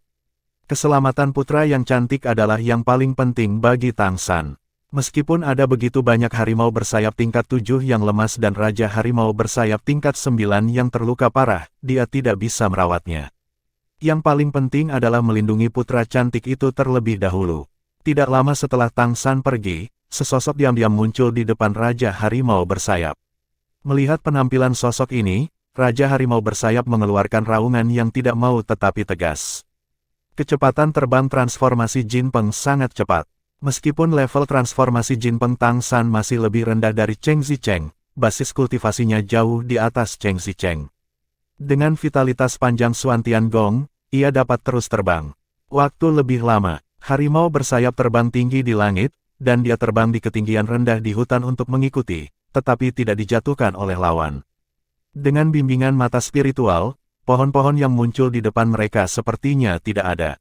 Keselamatan putra yang cantik adalah yang paling penting bagi Tang San. Meskipun ada begitu banyak harimau bersayap tingkat 7 yang lemas dan Raja Harimau bersayap tingkat 9 yang terluka parah, dia tidak bisa merawatnya. Yang paling penting adalah melindungi putra cantik itu terlebih dahulu. Tidak lama setelah Tang San pergi, sesosok diam-diam muncul di depan Raja Harimau bersayap. Melihat penampilan sosok ini, Raja Harimau bersayap mengeluarkan raungan yang tidak mau tetapi tegas. Kecepatan terbang transformasi Jinpeng sangat cepat. Meskipun level transformasi Jinpeng Tang San masih lebih rendah dari Cheng Zicheng, basis kultivasinya jauh di atas Cheng Zicheng. Dengan vitalitas panjang Xuan Tiangong, ia dapat terus terbang. Waktu lebih lama, harimau bersayap terbang tinggi di langit, dan dia terbang di ketinggian rendah di hutan untuk mengikuti, tetapi tidak dijatuhkan oleh lawan. Dengan bimbingan mata spiritual, pohon-pohon yang muncul di depan mereka sepertinya tidak ada.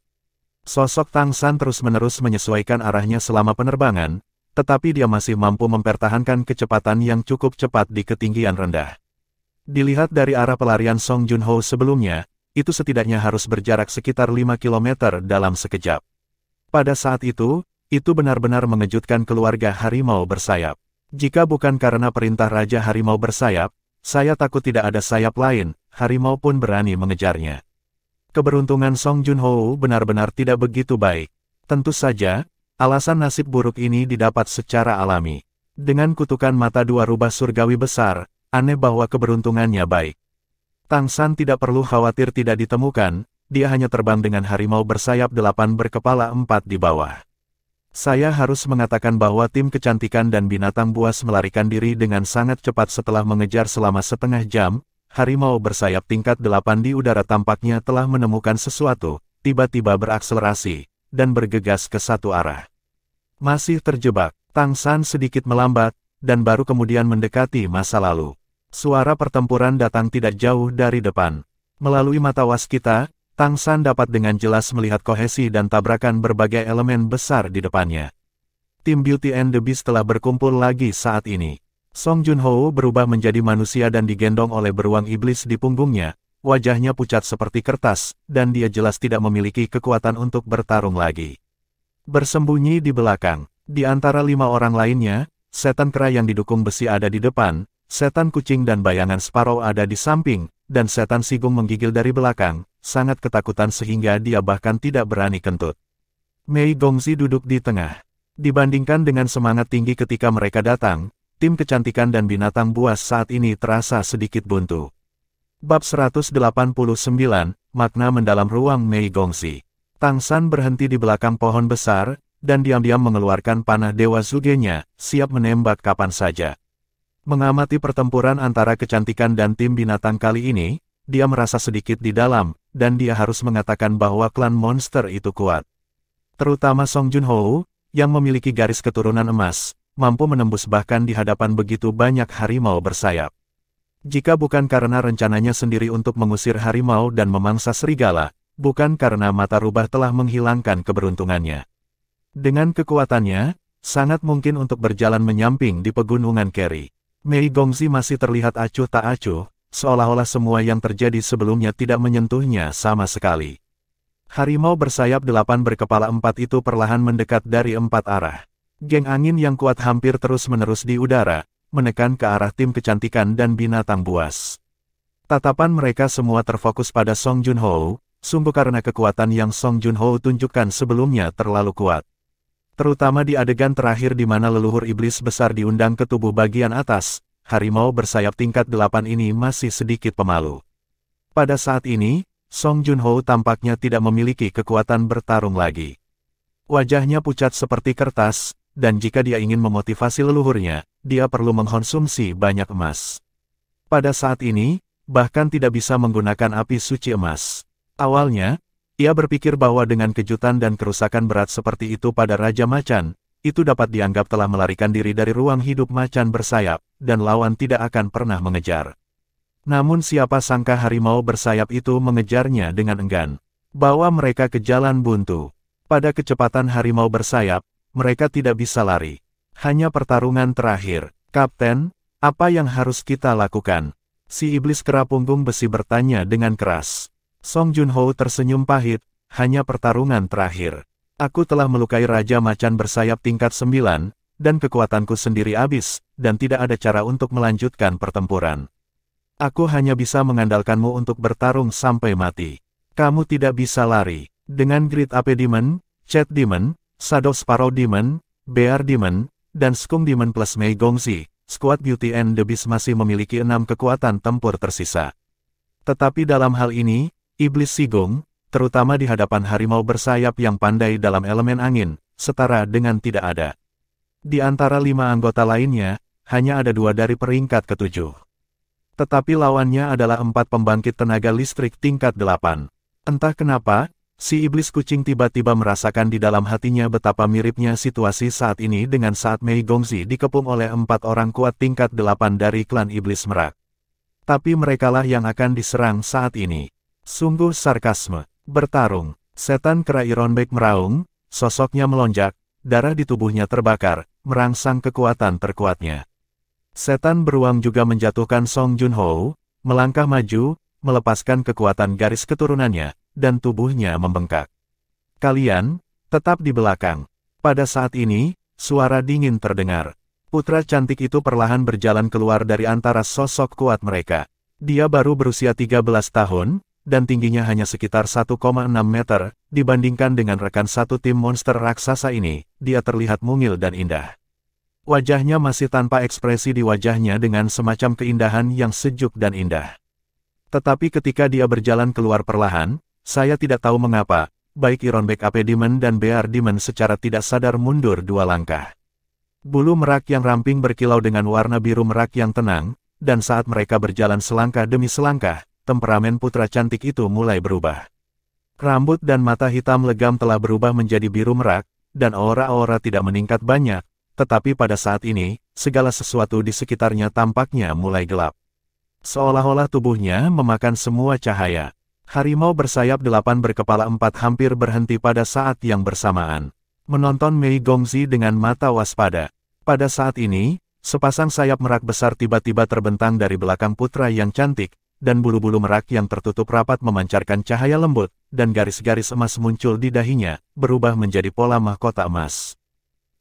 Sosok Tang San terus-menerus menyesuaikan arahnya selama penerbangan, tetapi dia masih mampu mempertahankan kecepatan yang cukup cepat di ketinggian rendah. Dilihat dari arah pelarian Song Junho sebelumnya, itu setidaknya harus berjarak sekitar 5 km dalam sekejap. Pada saat itu benar-benar mengejutkan keluarga harimau bersayap. Jika bukan karena perintah Raja Harimau bersayap, saya takut tidak ada sayap lain, harimau pun berani mengejarnya. Keberuntungan Song Junho benar-benar tidak begitu baik. Tentu saja, alasan nasib buruk ini didapat secara alami. Dengan kutukan mata dua rubah surgawi besar, aneh bahwa keberuntungannya baik. Tang San tidak perlu khawatir tidak ditemukan, dia hanya terbang dengan harimau bersayap 8 berkepala 4 di bawah. Saya harus mengatakan bahwa tim kecantikan dan binatang buas melarikan diri dengan sangat cepat setelah mengejar selama setengah jam. Harimau bersayap tingkat 8 di udara tampaknya telah menemukan sesuatu, tiba-tiba berakselerasi, dan bergegas ke satu arah. Masih terjebak, Tang San sedikit melambat, dan baru kemudian mendekati masa lalu. Suara pertempuran datang tidak jauh dari depan. Melalui mata waskita, Tang San dapat dengan jelas melihat kohesi dan tabrakan berbagai elemen besar di depannya. Tim Beauty and the Beast telah berkumpul lagi saat ini. Song Junho berubah menjadi manusia dan digendong oleh beruang iblis di punggungnya, wajahnya pucat seperti kertas, dan dia jelas tidak memiliki kekuatan untuk bertarung lagi. Bersembunyi di belakang, di antara 5 orang lainnya, setan kera yang didukung besi ada di depan, setan kucing dan bayangan Sparrow ada di samping, dan setan sigung menggigil dari belakang, sangat ketakutan sehingga dia bahkan tidak berani kentut. Mei Gongxi duduk di tengah. Dibandingkan dengan semangat tinggi ketika mereka datang, tim kecantikan dan binatang buas saat ini terasa sedikit buntu. Bab 189, makna mendalam ruang Mei Gongxi. Tang San berhenti di belakang pohon besar, dan diam-diam mengeluarkan panah Dewa Zugenya, siap menembak kapan saja. Mengamati pertempuran antara kecantikan dan tim binatang kali ini, dia merasa sedikit di dalam, dan dia harus mengatakan bahwa klan monster itu kuat. Terutama Song Junho, yang memiliki garis keturunan emas, mampu menembus bahkan di hadapan begitu banyak harimau bersayap. Jika bukan karena rencananya sendiri untuk mengusir harimau dan memangsa serigala, bukan karena mata rubah telah menghilangkan keberuntungannya. Dengan kekuatannya, sangat mungkin untuk berjalan menyamping di pegunungan Keri. Mei Gongzi masih terlihat acuh tak acuh, seolah-olah semua yang terjadi sebelumnya tidak menyentuhnya sama sekali. Harimau bersayap 8 berkepala 4 itu perlahan mendekat dari 4 arah. Geng angin yang kuat hampir terus-menerus di udara, menekan ke arah tim kecantikan dan binatang buas. Tatapan mereka semua terfokus pada Song Junho, sungguh karena kekuatan yang Song Junho tunjukkan sebelumnya terlalu kuat. Terutama di adegan terakhir di mana leluhur iblis besar diundang ke tubuh bagian atas, harimau bersayap tingkat 8 ini masih sedikit pemalu. Pada saat ini, Song Junho tampaknya tidak memiliki kekuatan bertarung lagi. Wajahnya pucat seperti kertas, dan jika dia ingin memotivasi leluhurnya, dia perlu mengkonsumsi banyak emas. Pada saat ini, bahkan tidak bisa menggunakan api suci emas. Awalnya, ia berpikir bahwa dengan kejutan dan kerusakan berat seperti itu pada Raja Macan, itu dapat dianggap telah melarikan diri dari ruang hidup macan bersayap, dan lawan tidak akan pernah mengejar. Namun siapa sangka harimau bersayap itu mengejarnya dengan enggan. Bawa mereka ke jalan buntu. Pada kecepatan harimau bersayap, mereka tidak bisa lari. Hanya pertarungan terakhir. Kapten, apa yang harus kita lakukan? Si iblis kera punggung besi bertanya dengan keras. Song Junho tersenyum pahit, hanya pertarungan terakhir. Aku telah melukai Raja Macan bersayap tingkat 9, dan kekuatanku sendiri habis, dan tidak ada cara untuk melanjutkan pertempuran. Aku hanya bisa mengandalkanmu untuk bertarung sampai mati. Kamu tidak bisa lari. Dengan Great Ape Demon, Cat Demon, Shadow Sparrow Demon, Bear Demon, dan Skunk Demon plus Mei Gongzi, skuad Beauty and the Beast masih memiliki 6 kekuatan tempur tersisa. Tetapi dalam hal ini, Iblis Sigung, terutama di hadapan harimau bersayap yang pandai dalam elemen angin, setara dengan tidak ada. Di antara 5 anggota lainnya, hanya ada 2 dari peringkat ke-7. Tetapi lawannya adalah 4 pembangkit tenaga listrik tingkat 8. Entah kenapa, si iblis kucing tiba-tiba merasakan di dalam hatinya betapa miripnya situasi saat ini dengan saat Mei Gongzi dikepung oleh 4 orang kuat tingkat 8 dari klan iblis merak. Tapi merekalah yang akan diserang saat ini. Sungguh sarkasme. Bertarung. Setan kera Ironbeck meraung, sosoknya melonjak, darah di tubuhnya terbakar, merangsang kekuatan terkuatnya. Setan beruang juga menjatuhkan Song Junho, melangkah maju, melepaskan kekuatan garis keturunannya, dan tubuhnya membengkak. Kalian, tetap di belakang. Pada saat ini, suara dingin terdengar. Putra cantik itu perlahan berjalan keluar dari antara sosok kuat mereka. Dia baru berusia 13 tahun, dan tingginya hanya sekitar 1,6 meter, dibandingkan dengan rekan satu tim monster raksasa ini, dia terlihat mungil dan indah. Wajahnya masih tanpa ekspresi di wajahnya dengan semacam keindahan yang sejuk dan indah. Tetapi ketika dia berjalan keluar perlahan, saya tidak tahu mengapa, baik Ironbeck Ape Demon dan Bear Demon secara tidak sadar mundur 2 langkah. Bulu merak yang ramping berkilau dengan warna biru merak yang tenang, dan saat mereka berjalan selangkah demi selangkah, temperamen putra cantik itu mulai berubah. Rambut dan mata hitam legam telah berubah menjadi biru merak, dan aura-aura tidak meningkat banyak, tetapi pada saat ini, segala sesuatu di sekitarnya tampaknya mulai gelap. Seolah-olah tubuhnya memakan semua cahaya. Harimau bersayap 8 berkepala 4 hampir berhenti pada saat yang bersamaan. Menonton Mei Gongzi dengan mata waspada. Pada saat ini, sepasang sayap merak besar tiba-tiba terbentang dari belakang putra yang cantik, dan bulu-bulu merak yang tertutup rapat memancarkan cahaya lembut, dan garis-garis emas muncul di dahinya, berubah menjadi pola mahkota emas.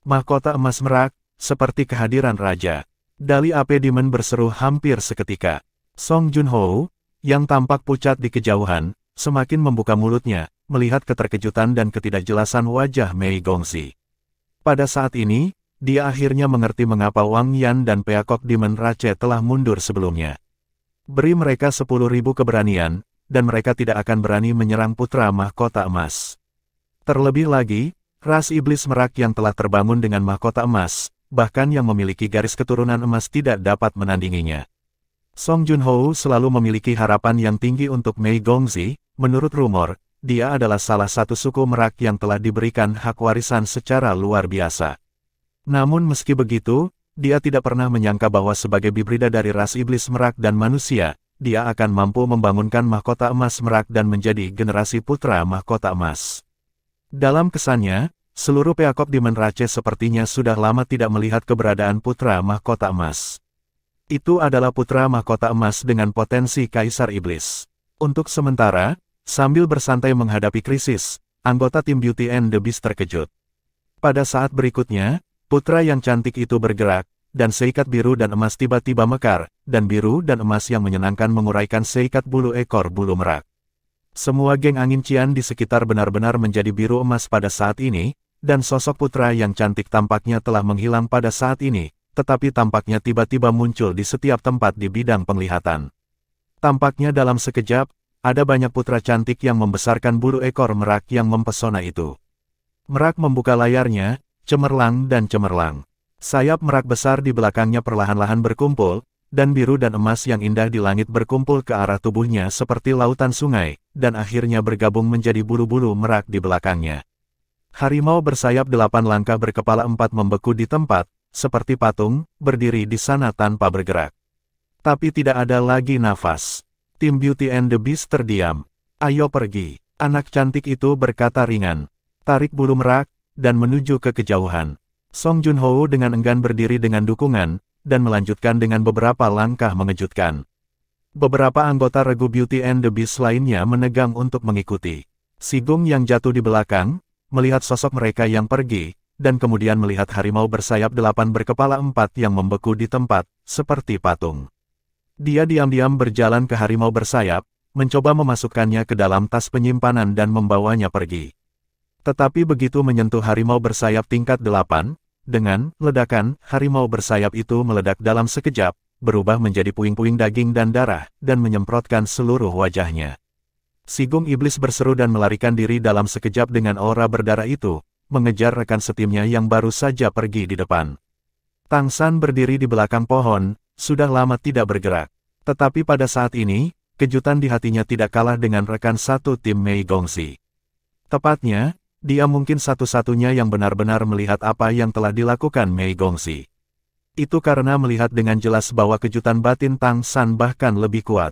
Mahkota emas merak, seperti kehadiran raja. Dali Ape Demon berseru hampir seketika. Song Junho, yang tampak pucat di kejauhan, semakin membuka mulutnya, melihat keterkejutan dan ketidakjelasan wajah Mei Gongzi. Pada saat ini, dia akhirnya mengerti mengapa Wang Yan dan Peacock Demon Rache telah mundur sebelumnya. Beri mereka 10.000 keberanian, dan mereka tidak akan berani menyerang putra mahkota emas. Terlebih lagi, ras iblis merak yang telah terbangun dengan mahkota emas, bahkan yang memiliki garis keturunan emas tidak dapat menandinginya. Song Junho selalu memiliki harapan yang tinggi untuk Mei Gongzi. Menurut rumor, dia adalah salah satu suku merak yang telah diberikan hak warisan secara luar biasa. Namun meski begitu, dia tidak pernah menyangka bahwa sebagai hibrida dari ras iblis merak dan manusia, dia akan mampu membangunkan mahkota emas merak dan menjadi generasi putra mahkota emas. Dalam kesannya, seluruh Peacock Demon Rache sepertinya sudah lama tidak melihat keberadaan putra mahkota emas. Itu adalah putra mahkota emas dengan potensi kaisar iblis. Untuk sementara, sambil bersantai menghadapi krisis, anggota tim Beauty and the Beast terkejut. Pada saat berikutnya, putra yang cantik itu bergerak, dan seikat biru dan emas tiba-tiba mekar, dan biru dan emas yang menyenangkan menguraikan seikat bulu ekor bulu merak. Semua geng angin Qian di sekitar benar-benar menjadi biru emas pada saat ini, dan sosok putra yang cantik tampaknya telah menghilang pada saat ini, tetapi tampaknya tiba-tiba muncul di setiap tempat di bidang penglihatan. Tampaknya dalam sekejap, ada banyak putra cantik yang membesarkan bulu ekor merak yang mempesona itu. Merak membuka layarnya, cemerlang dan cemerlang. Sayap merak besar di belakangnya perlahan-lahan berkumpul, dan biru dan emas yang indah di langit berkumpul ke arah tubuhnya seperti lautan sungai, dan akhirnya bergabung menjadi bulu-bulu merak di belakangnya. Harimau bersayap 8 langkah berkepala 4 membeku di tempat, seperti patung, berdiri di sana tanpa bergerak. Tapi tidak ada lagi nafas. Tim Beauty and the Beast terdiam. Ayo pergi, anak cantik itu berkata ringan. Tarik bulu merak, dan menuju ke kejauhan. Song Junho dengan enggan berdiri dengan dukungan, dan melanjutkan dengan beberapa langkah mengejutkan. Beberapa anggota regu Beauty and the Beast lainnya menegang untuk mengikuti. Si Gung yang jatuh di belakang, melihat sosok mereka yang pergi, dan kemudian melihat harimau bersayap 8 berkepala 4 yang membeku di tempat, seperti patung. Dia diam-diam berjalan ke harimau bersayap, mencoba memasukkannya ke dalam tas penyimpanan dan membawanya pergi. Tetapi begitu menyentuh harimau bersayap tingkat 8, dengan ledakan, harimau bersayap itu meledak dalam sekejap, berubah menjadi puing-puing daging dan darah, dan menyemprotkan seluruh wajahnya. Si Gung iblis berseru dan melarikan diri dalam sekejap dengan aura berdarah itu, mengejar rekan setimnya yang baru saja pergi di depan. Tang San berdiri di belakang pohon, sudah lama tidak bergerak. Tetapi pada saat ini, kejutan di hatinya tidak kalah dengan rekan satu tim Mei Gongzi. Tepatnya, dia mungkin satu-satunya yang benar-benar melihat apa yang telah dilakukan Mei Gongzi. Itu karena melihat dengan jelas bahwa kejutan batin Tang San bahkan lebih kuat.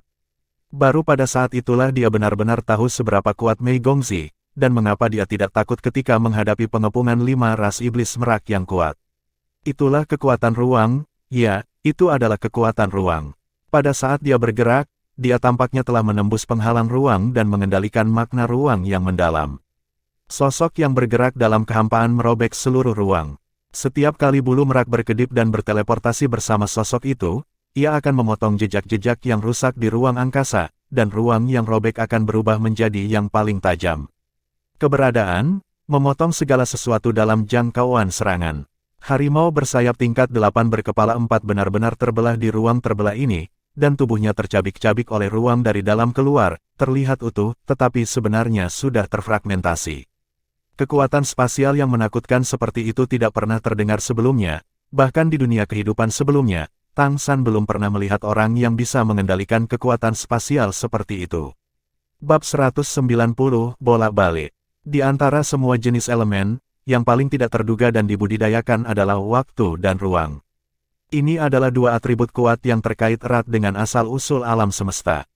Baru pada saat itulah dia benar-benar tahu seberapa kuat Mei Gongzi, dan mengapa dia tidak takut ketika menghadapi pengepungan 5 ras iblis merak yang kuat. Itulah kekuatan ruang, ya, itu adalah kekuatan ruang. Pada saat dia bergerak, dia tampaknya telah menembus penghalang ruang dan mengendalikan makna ruang yang mendalam. Sosok yang bergerak dalam kehampaan merobek seluruh ruang. Setiap kali bulu merak berkedip dan berteleportasi bersama sosok itu, ia akan memotong jejak-jejak yang rusak di ruang angkasa, dan ruang yang robek akan berubah menjadi yang paling tajam. Keberadaan, memotong segala sesuatu dalam jangkauan serangan. Harimau bersayap tingkat 8 berkepala 4 benar-benar terbelah di ruang terbelah ini, dan tubuhnya tercabik-cabik oleh ruang dari dalam keluar, terlihat utuh, tetapi sebenarnya sudah terfragmentasi. Kekuatan spasial yang menakutkan seperti itu tidak pernah terdengar sebelumnya, bahkan di dunia kehidupan sebelumnya, Tang San belum pernah melihat orang yang bisa mengendalikan kekuatan spasial seperti itu. Bab 190, bolak-balik. Di antara semua jenis elemen, yang paling tidak terduga dan dibudidayakan adalah waktu dan ruang. Ini adalah dua atribut kuat yang terkait erat dengan asal-usul alam semesta.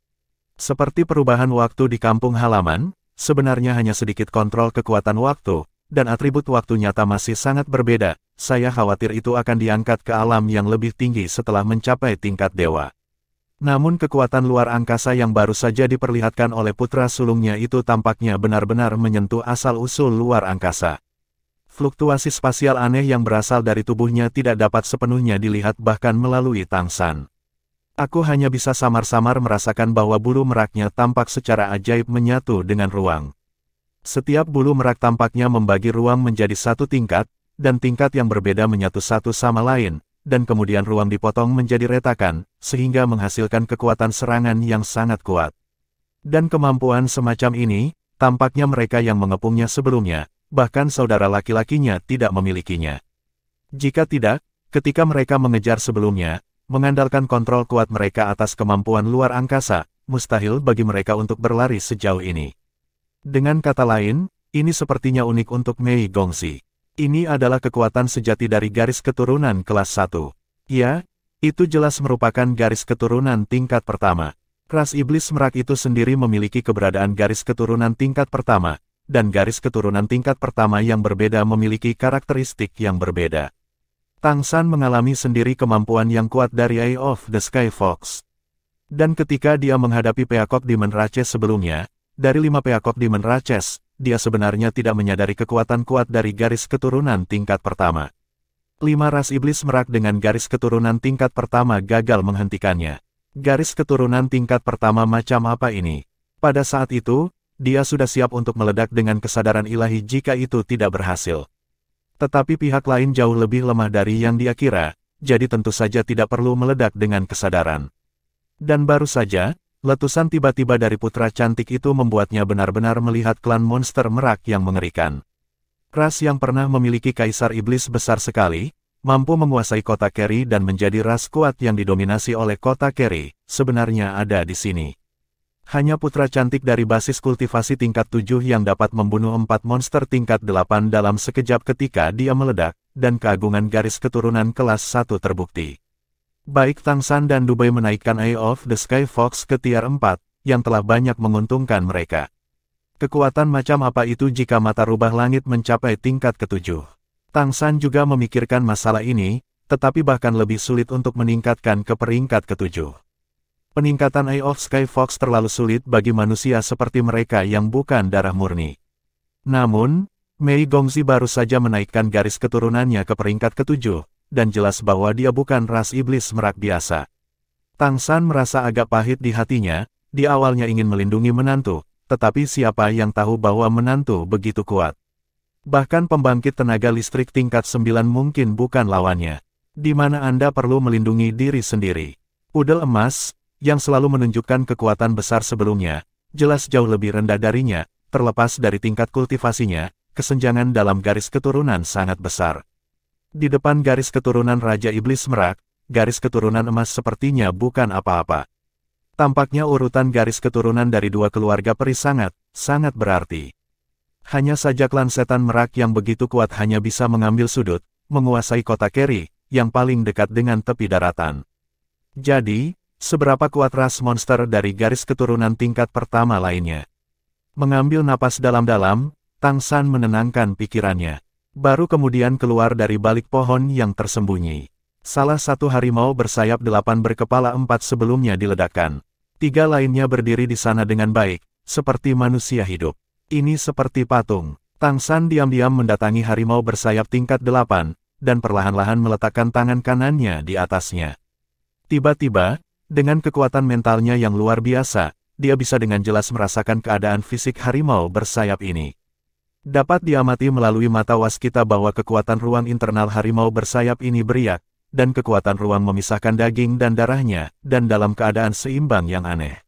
Seperti perubahan waktu di kampung halaman, sebenarnya hanya sedikit kontrol kekuatan waktu, dan atribut waktu nyata masih sangat berbeda. Saya khawatir itu akan diangkat ke alam yang lebih tinggi setelah mencapai tingkat dewa. Namun kekuatan luar angkasa yang baru saja diperlihatkan oleh putra sulungnya itu tampaknya benar-benar menyentuh asal-usul luar angkasa. Fluktuasi spasial aneh yang berasal dari tubuhnya tidak dapat sepenuhnya dilihat bahkan melalui Tang San. Aku hanya bisa samar-samar merasakan bahwa bulu meraknya tampak secara ajaib menyatu dengan ruang. Setiap bulu merak tampaknya membagi ruang menjadi satu tingkat, dan tingkat yang berbeda menyatu satu sama lain, dan kemudian ruang dipotong menjadi retakan, sehingga menghasilkan kekuatan serangan yang sangat kuat. Dan kemampuan semacam ini, tampaknya mereka yang mengepungnya sebelumnya, bahkan saudara laki-lakinya tidak memilikinya. Jika tidak, ketika mereka mengejar sebelumnya, Mengandalkan kontrol kuat mereka atas kemampuan luar angkasa, mustahil bagi mereka untuk berlari sejauh ini. Dengan kata lain, ini sepertinya unik untuk Mei Gongxi. Ini adalah kekuatan sejati dari garis keturunan kelas 1. Ya, itu jelas merupakan garis keturunan tingkat pertama. Ras iblis merak itu sendiri memiliki keberadaan garis keturunan tingkat pertama, dan garis keturunan tingkat pertama yang berbeda memiliki karakteristik yang berbeda. Tang San mengalami sendiri kemampuan yang kuat dari Eye of the Sky Fox. Dan ketika dia menghadapi Peacock Demon Ratches sebelumnya, dari 5 Peacock Demon Ratches, dia sebenarnya tidak menyadari kekuatan kuat dari garis keturunan tingkat pertama. 5 ras iblis merak dengan garis keturunan tingkat pertama gagal menghentikannya. Garis keturunan tingkat pertama macam apa ini? Pada saat itu, dia sudah siap untuk meledak dengan kesadaran ilahi jika itu tidak berhasil. Tetapi pihak lain jauh lebih lemah dari yang dia kira, jadi tentu saja tidak perlu meledak dengan kesadaran. Dan baru saja, letusan tiba-tiba dari putra cantik itu membuatnya benar-benar melihat klan monster merak yang mengerikan. Ras yang pernah memiliki kaisar iblis besar sekali, mampu menguasai kota Keri dan menjadi ras kuat yang didominasi oleh kota Keri, sebenarnya ada di sini. Hanya putra cantik dari basis kultivasi tingkat 7 yang dapat membunuh 4 monster tingkat 8 dalam sekejap ketika dia meledak, dan keagungan garis keturunan kelas 1 terbukti. Baik Tang San dan Dubai menaikkan Eye of the Sky Fox ke tier 4, yang telah banyak menguntungkan mereka. Kekuatan macam apa itu jika mata rubah langit mencapai tingkat ke-7? Tang San juga memikirkan masalah ini, tetapi bahkan lebih sulit untuk meningkatkan ke peringkat ke-7. Peningkatan Eye of Sky Fox terlalu sulit bagi manusia seperti mereka yang bukan darah murni. Namun, Mei Gongxi baru saja menaikkan garis keturunannya ke peringkat ke-7, dan jelas bahwa dia bukan ras iblis merak biasa. Tang San merasa agak pahit di hatinya, dia awalnya ingin melindungi menantu, tetapi siapa yang tahu bahwa menantu begitu kuat. Bahkan pembangkit tenaga listrik tingkat 9 mungkin bukan lawannya. Di mana Anda perlu melindungi diri sendiri. Pudel emas, yang selalu menunjukkan kekuatan besar sebelumnya, jelas jauh lebih rendah darinya, terlepas dari tingkat kultivasinya, kesenjangan dalam garis keturunan sangat besar. Di depan garis keturunan Raja Iblis Merak, garis keturunan emas sepertinya bukan apa-apa. Tampaknya urutan garis keturunan dari dua keluarga peri sangat berarti. Hanya saja klan setan merak yang begitu kuat hanya bisa mengambil sudut, menguasai kota Keri, yang paling dekat dengan tepi daratan. Jadi, seberapa kuat ras monster dari garis keturunan tingkat pertama lainnya? Mengambil napas dalam-dalam, Tang San menenangkan pikirannya. Baru kemudian keluar dari balik pohon yang tersembunyi. Salah satu harimau bersayap 8 berkepala 4 sebelumnya diledakkan. 3 lainnya berdiri di sana dengan baik, seperti manusia hidup. Ini seperti patung. Tang San diam-diam mendatangi harimau bersayap tingkat 8, dan perlahan-lahan meletakkan tangan kanannya di atasnya. Tiba-tiba, dengan kekuatan mentalnya yang luar biasa, dia bisa dengan jelas merasakan keadaan fisik harimau bersayap ini. Dapat diamati melalui mata waskita bahwa kekuatan ruang internal harimau bersayap ini beriak, dan kekuatan ruang memisahkan daging dan darahnya, dan dalam keadaan seimbang yang aneh.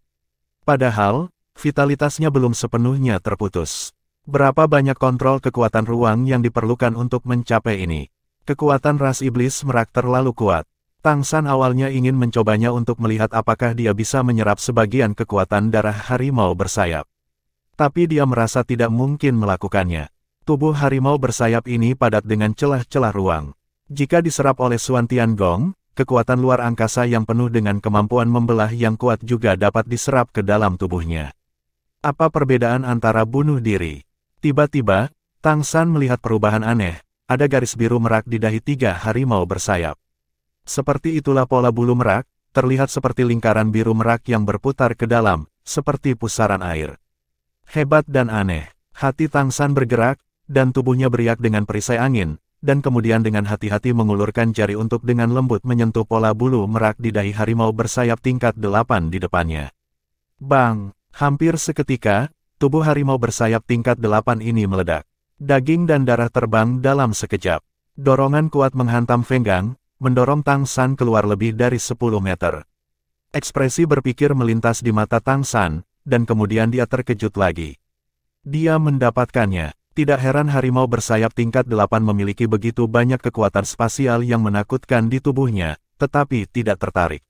Padahal, vitalitasnya belum sepenuhnya terputus. Berapa banyak kontrol kekuatan ruang yang diperlukan untuk mencapai ini? Kekuatan ras iblis merak terlalu kuat. Tang San awalnya ingin mencobanya untuk melihat apakah dia bisa menyerap sebagian kekuatan darah harimau bersayap. Tapi dia merasa tidak mungkin melakukannya. Tubuh harimau bersayap ini padat dengan celah-celah ruang. Jika diserap oleh Xuan Tiangong, kekuatan luar angkasa yang penuh dengan kemampuan membelah yang kuat juga dapat diserap ke dalam tubuhnya. Apa perbedaan antara bunuh diri? Tiba-tiba, Tang San melihat perubahan aneh, ada garis biru merak di dahi 3 harimau bersayap. Seperti itulah pola bulu merak, terlihat seperti lingkaran biru merak yang berputar ke dalam, seperti pusaran air. Hebat dan aneh, hati Tang San bergerak, dan tubuhnya beriak dengan perisai angin, dan kemudian dengan hati-hati mengulurkan jari untuk dengan lembut menyentuh pola bulu merak di dahi harimau bersayap tingkat 8 di depannya. Bang! Hampir seketika, tubuh harimau bersayap tingkat 8 ini meledak. Daging dan darah terbang dalam sekejap. Dorongan kuat menghantam Fenggang, mendorong Tang San keluar lebih dari 10 meter. Ekspresi berpikir melintas di mata Tang San, dan kemudian dia terkejut lagi. Dia mendapatkannya. Tidak heran harimau bersayap tingkat 8 memiliki begitu banyak kekuatan spasial yang menakutkan di tubuhnya, tetapi tidak tertarik.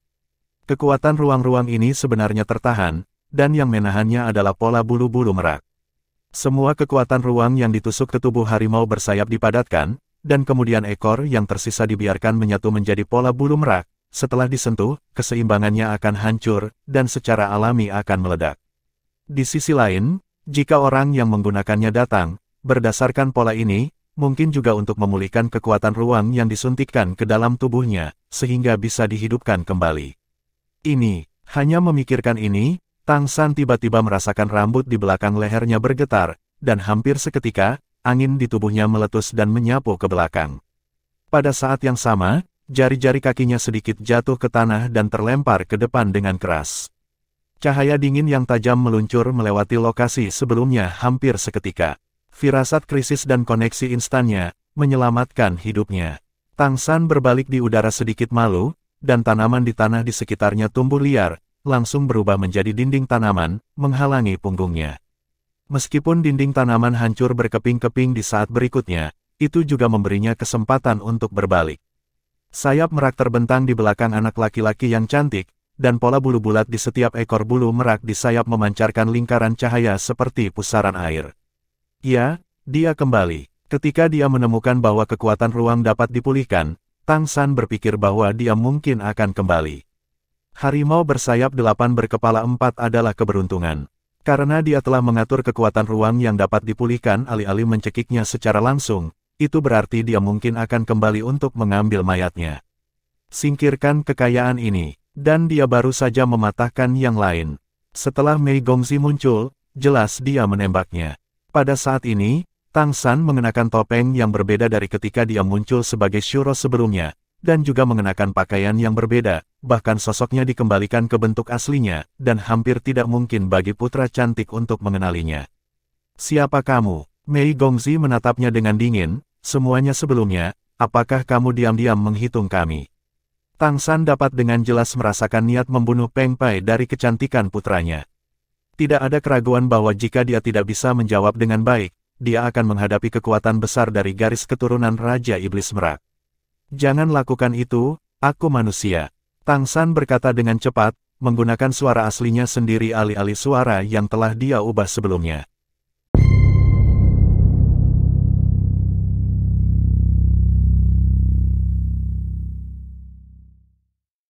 Kekuatan ruang-ruang ini sebenarnya tertahan, dan yang menahannya adalah pola bulu-bulu merak. Semua kekuatan ruang yang ditusuk ke tubuh harimau bersayap dipadatkan, dan kemudian ekor yang tersisa dibiarkan menyatu menjadi pola bulu merak. Setelah disentuh, keseimbangannya akan hancur, dan secara alami akan meledak. Di sisi lain, jika orang yang menggunakannya datang, berdasarkan pola ini, mungkin juga untuk memulihkan kekuatan ruang yang disuntikkan ke dalam tubuhnya, sehingga bisa dihidupkan kembali. Hanya memikirkan ini, Tang San tiba-tiba merasakan rambut di belakang lehernya bergetar, dan hampir seketika, angin di tubuhnya meletus dan menyapu ke belakang. Pada saat yang sama, jari-jari kakinya sedikit jatuh ke tanah dan terlempar ke depan dengan keras. Cahaya dingin yang tajam meluncur melewati lokasi sebelumnya hampir seketika. Firasat krisis dan koneksi instannya, menyelamatkan hidupnya. Tang San berbalik di udara sedikit malu, dan tanaman di tanah di sekitarnya tumbuh liar, langsung berubah menjadi dinding tanaman, menghalangi punggungnya. Meskipun dinding tanaman hancur berkeping-keping di saat berikutnya, itu juga memberinya kesempatan untuk berbalik. Sayap merak terbentang di belakang anak laki-laki yang cantik, dan pola bulu bulat di setiap ekor bulu merak di sayap memancarkan lingkaran cahaya seperti pusaran air. Ya, dia kembali. Ketika dia menemukan bahwa kekuatan ruang dapat dipulihkan, Tang San berpikir bahwa dia mungkin akan kembali. Harimau bersayap 8 berkepala 4 adalah keberuntungan. Karena dia telah mengatur kekuatan ruang yang dapat dipulihkan alih-alih mencekiknya secara langsung, itu berarti dia mungkin akan kembali untuk mengambil mayatnya. Singkirkan kekayaan ini, dan dia baru saja mematahkan yang lain. Setelah Mei Gongzi muncul, jelas dia menembaknya. Pada saat ini, Tang San mengenakan topeng yang berbeda dari ketika dia muncul sebagai Shuro sebelumnya, dan juga mengenakan pakaian yang berbeda, bahkan sosoknya dikembalikan ke bentuk aslinya, dan hampir tidak mungkin bagi putra cantik untuk mengenalinya. Siapa kamu? Mei Gongzi menatapnya dengan dingin, semuanya sebelumnya, apakah kamu diam-diam menghitung kami? Tang San dapat dengan jelas merasakan niat membunuh Peng Pai dari kecantikan putranya. Tidak ada keraguan bahwa jika dia tidak bisa menjawab dengan baik, dia akan menghadapi kekuatan besar dari garis keturunan Raja Iblis Merak. Jangan lakukan itu, aku manusia. Tang San berkata dengan cepat, menggunakan suara aslinya sendiri alih-alih suara yang telah dia ubah sebelumnya.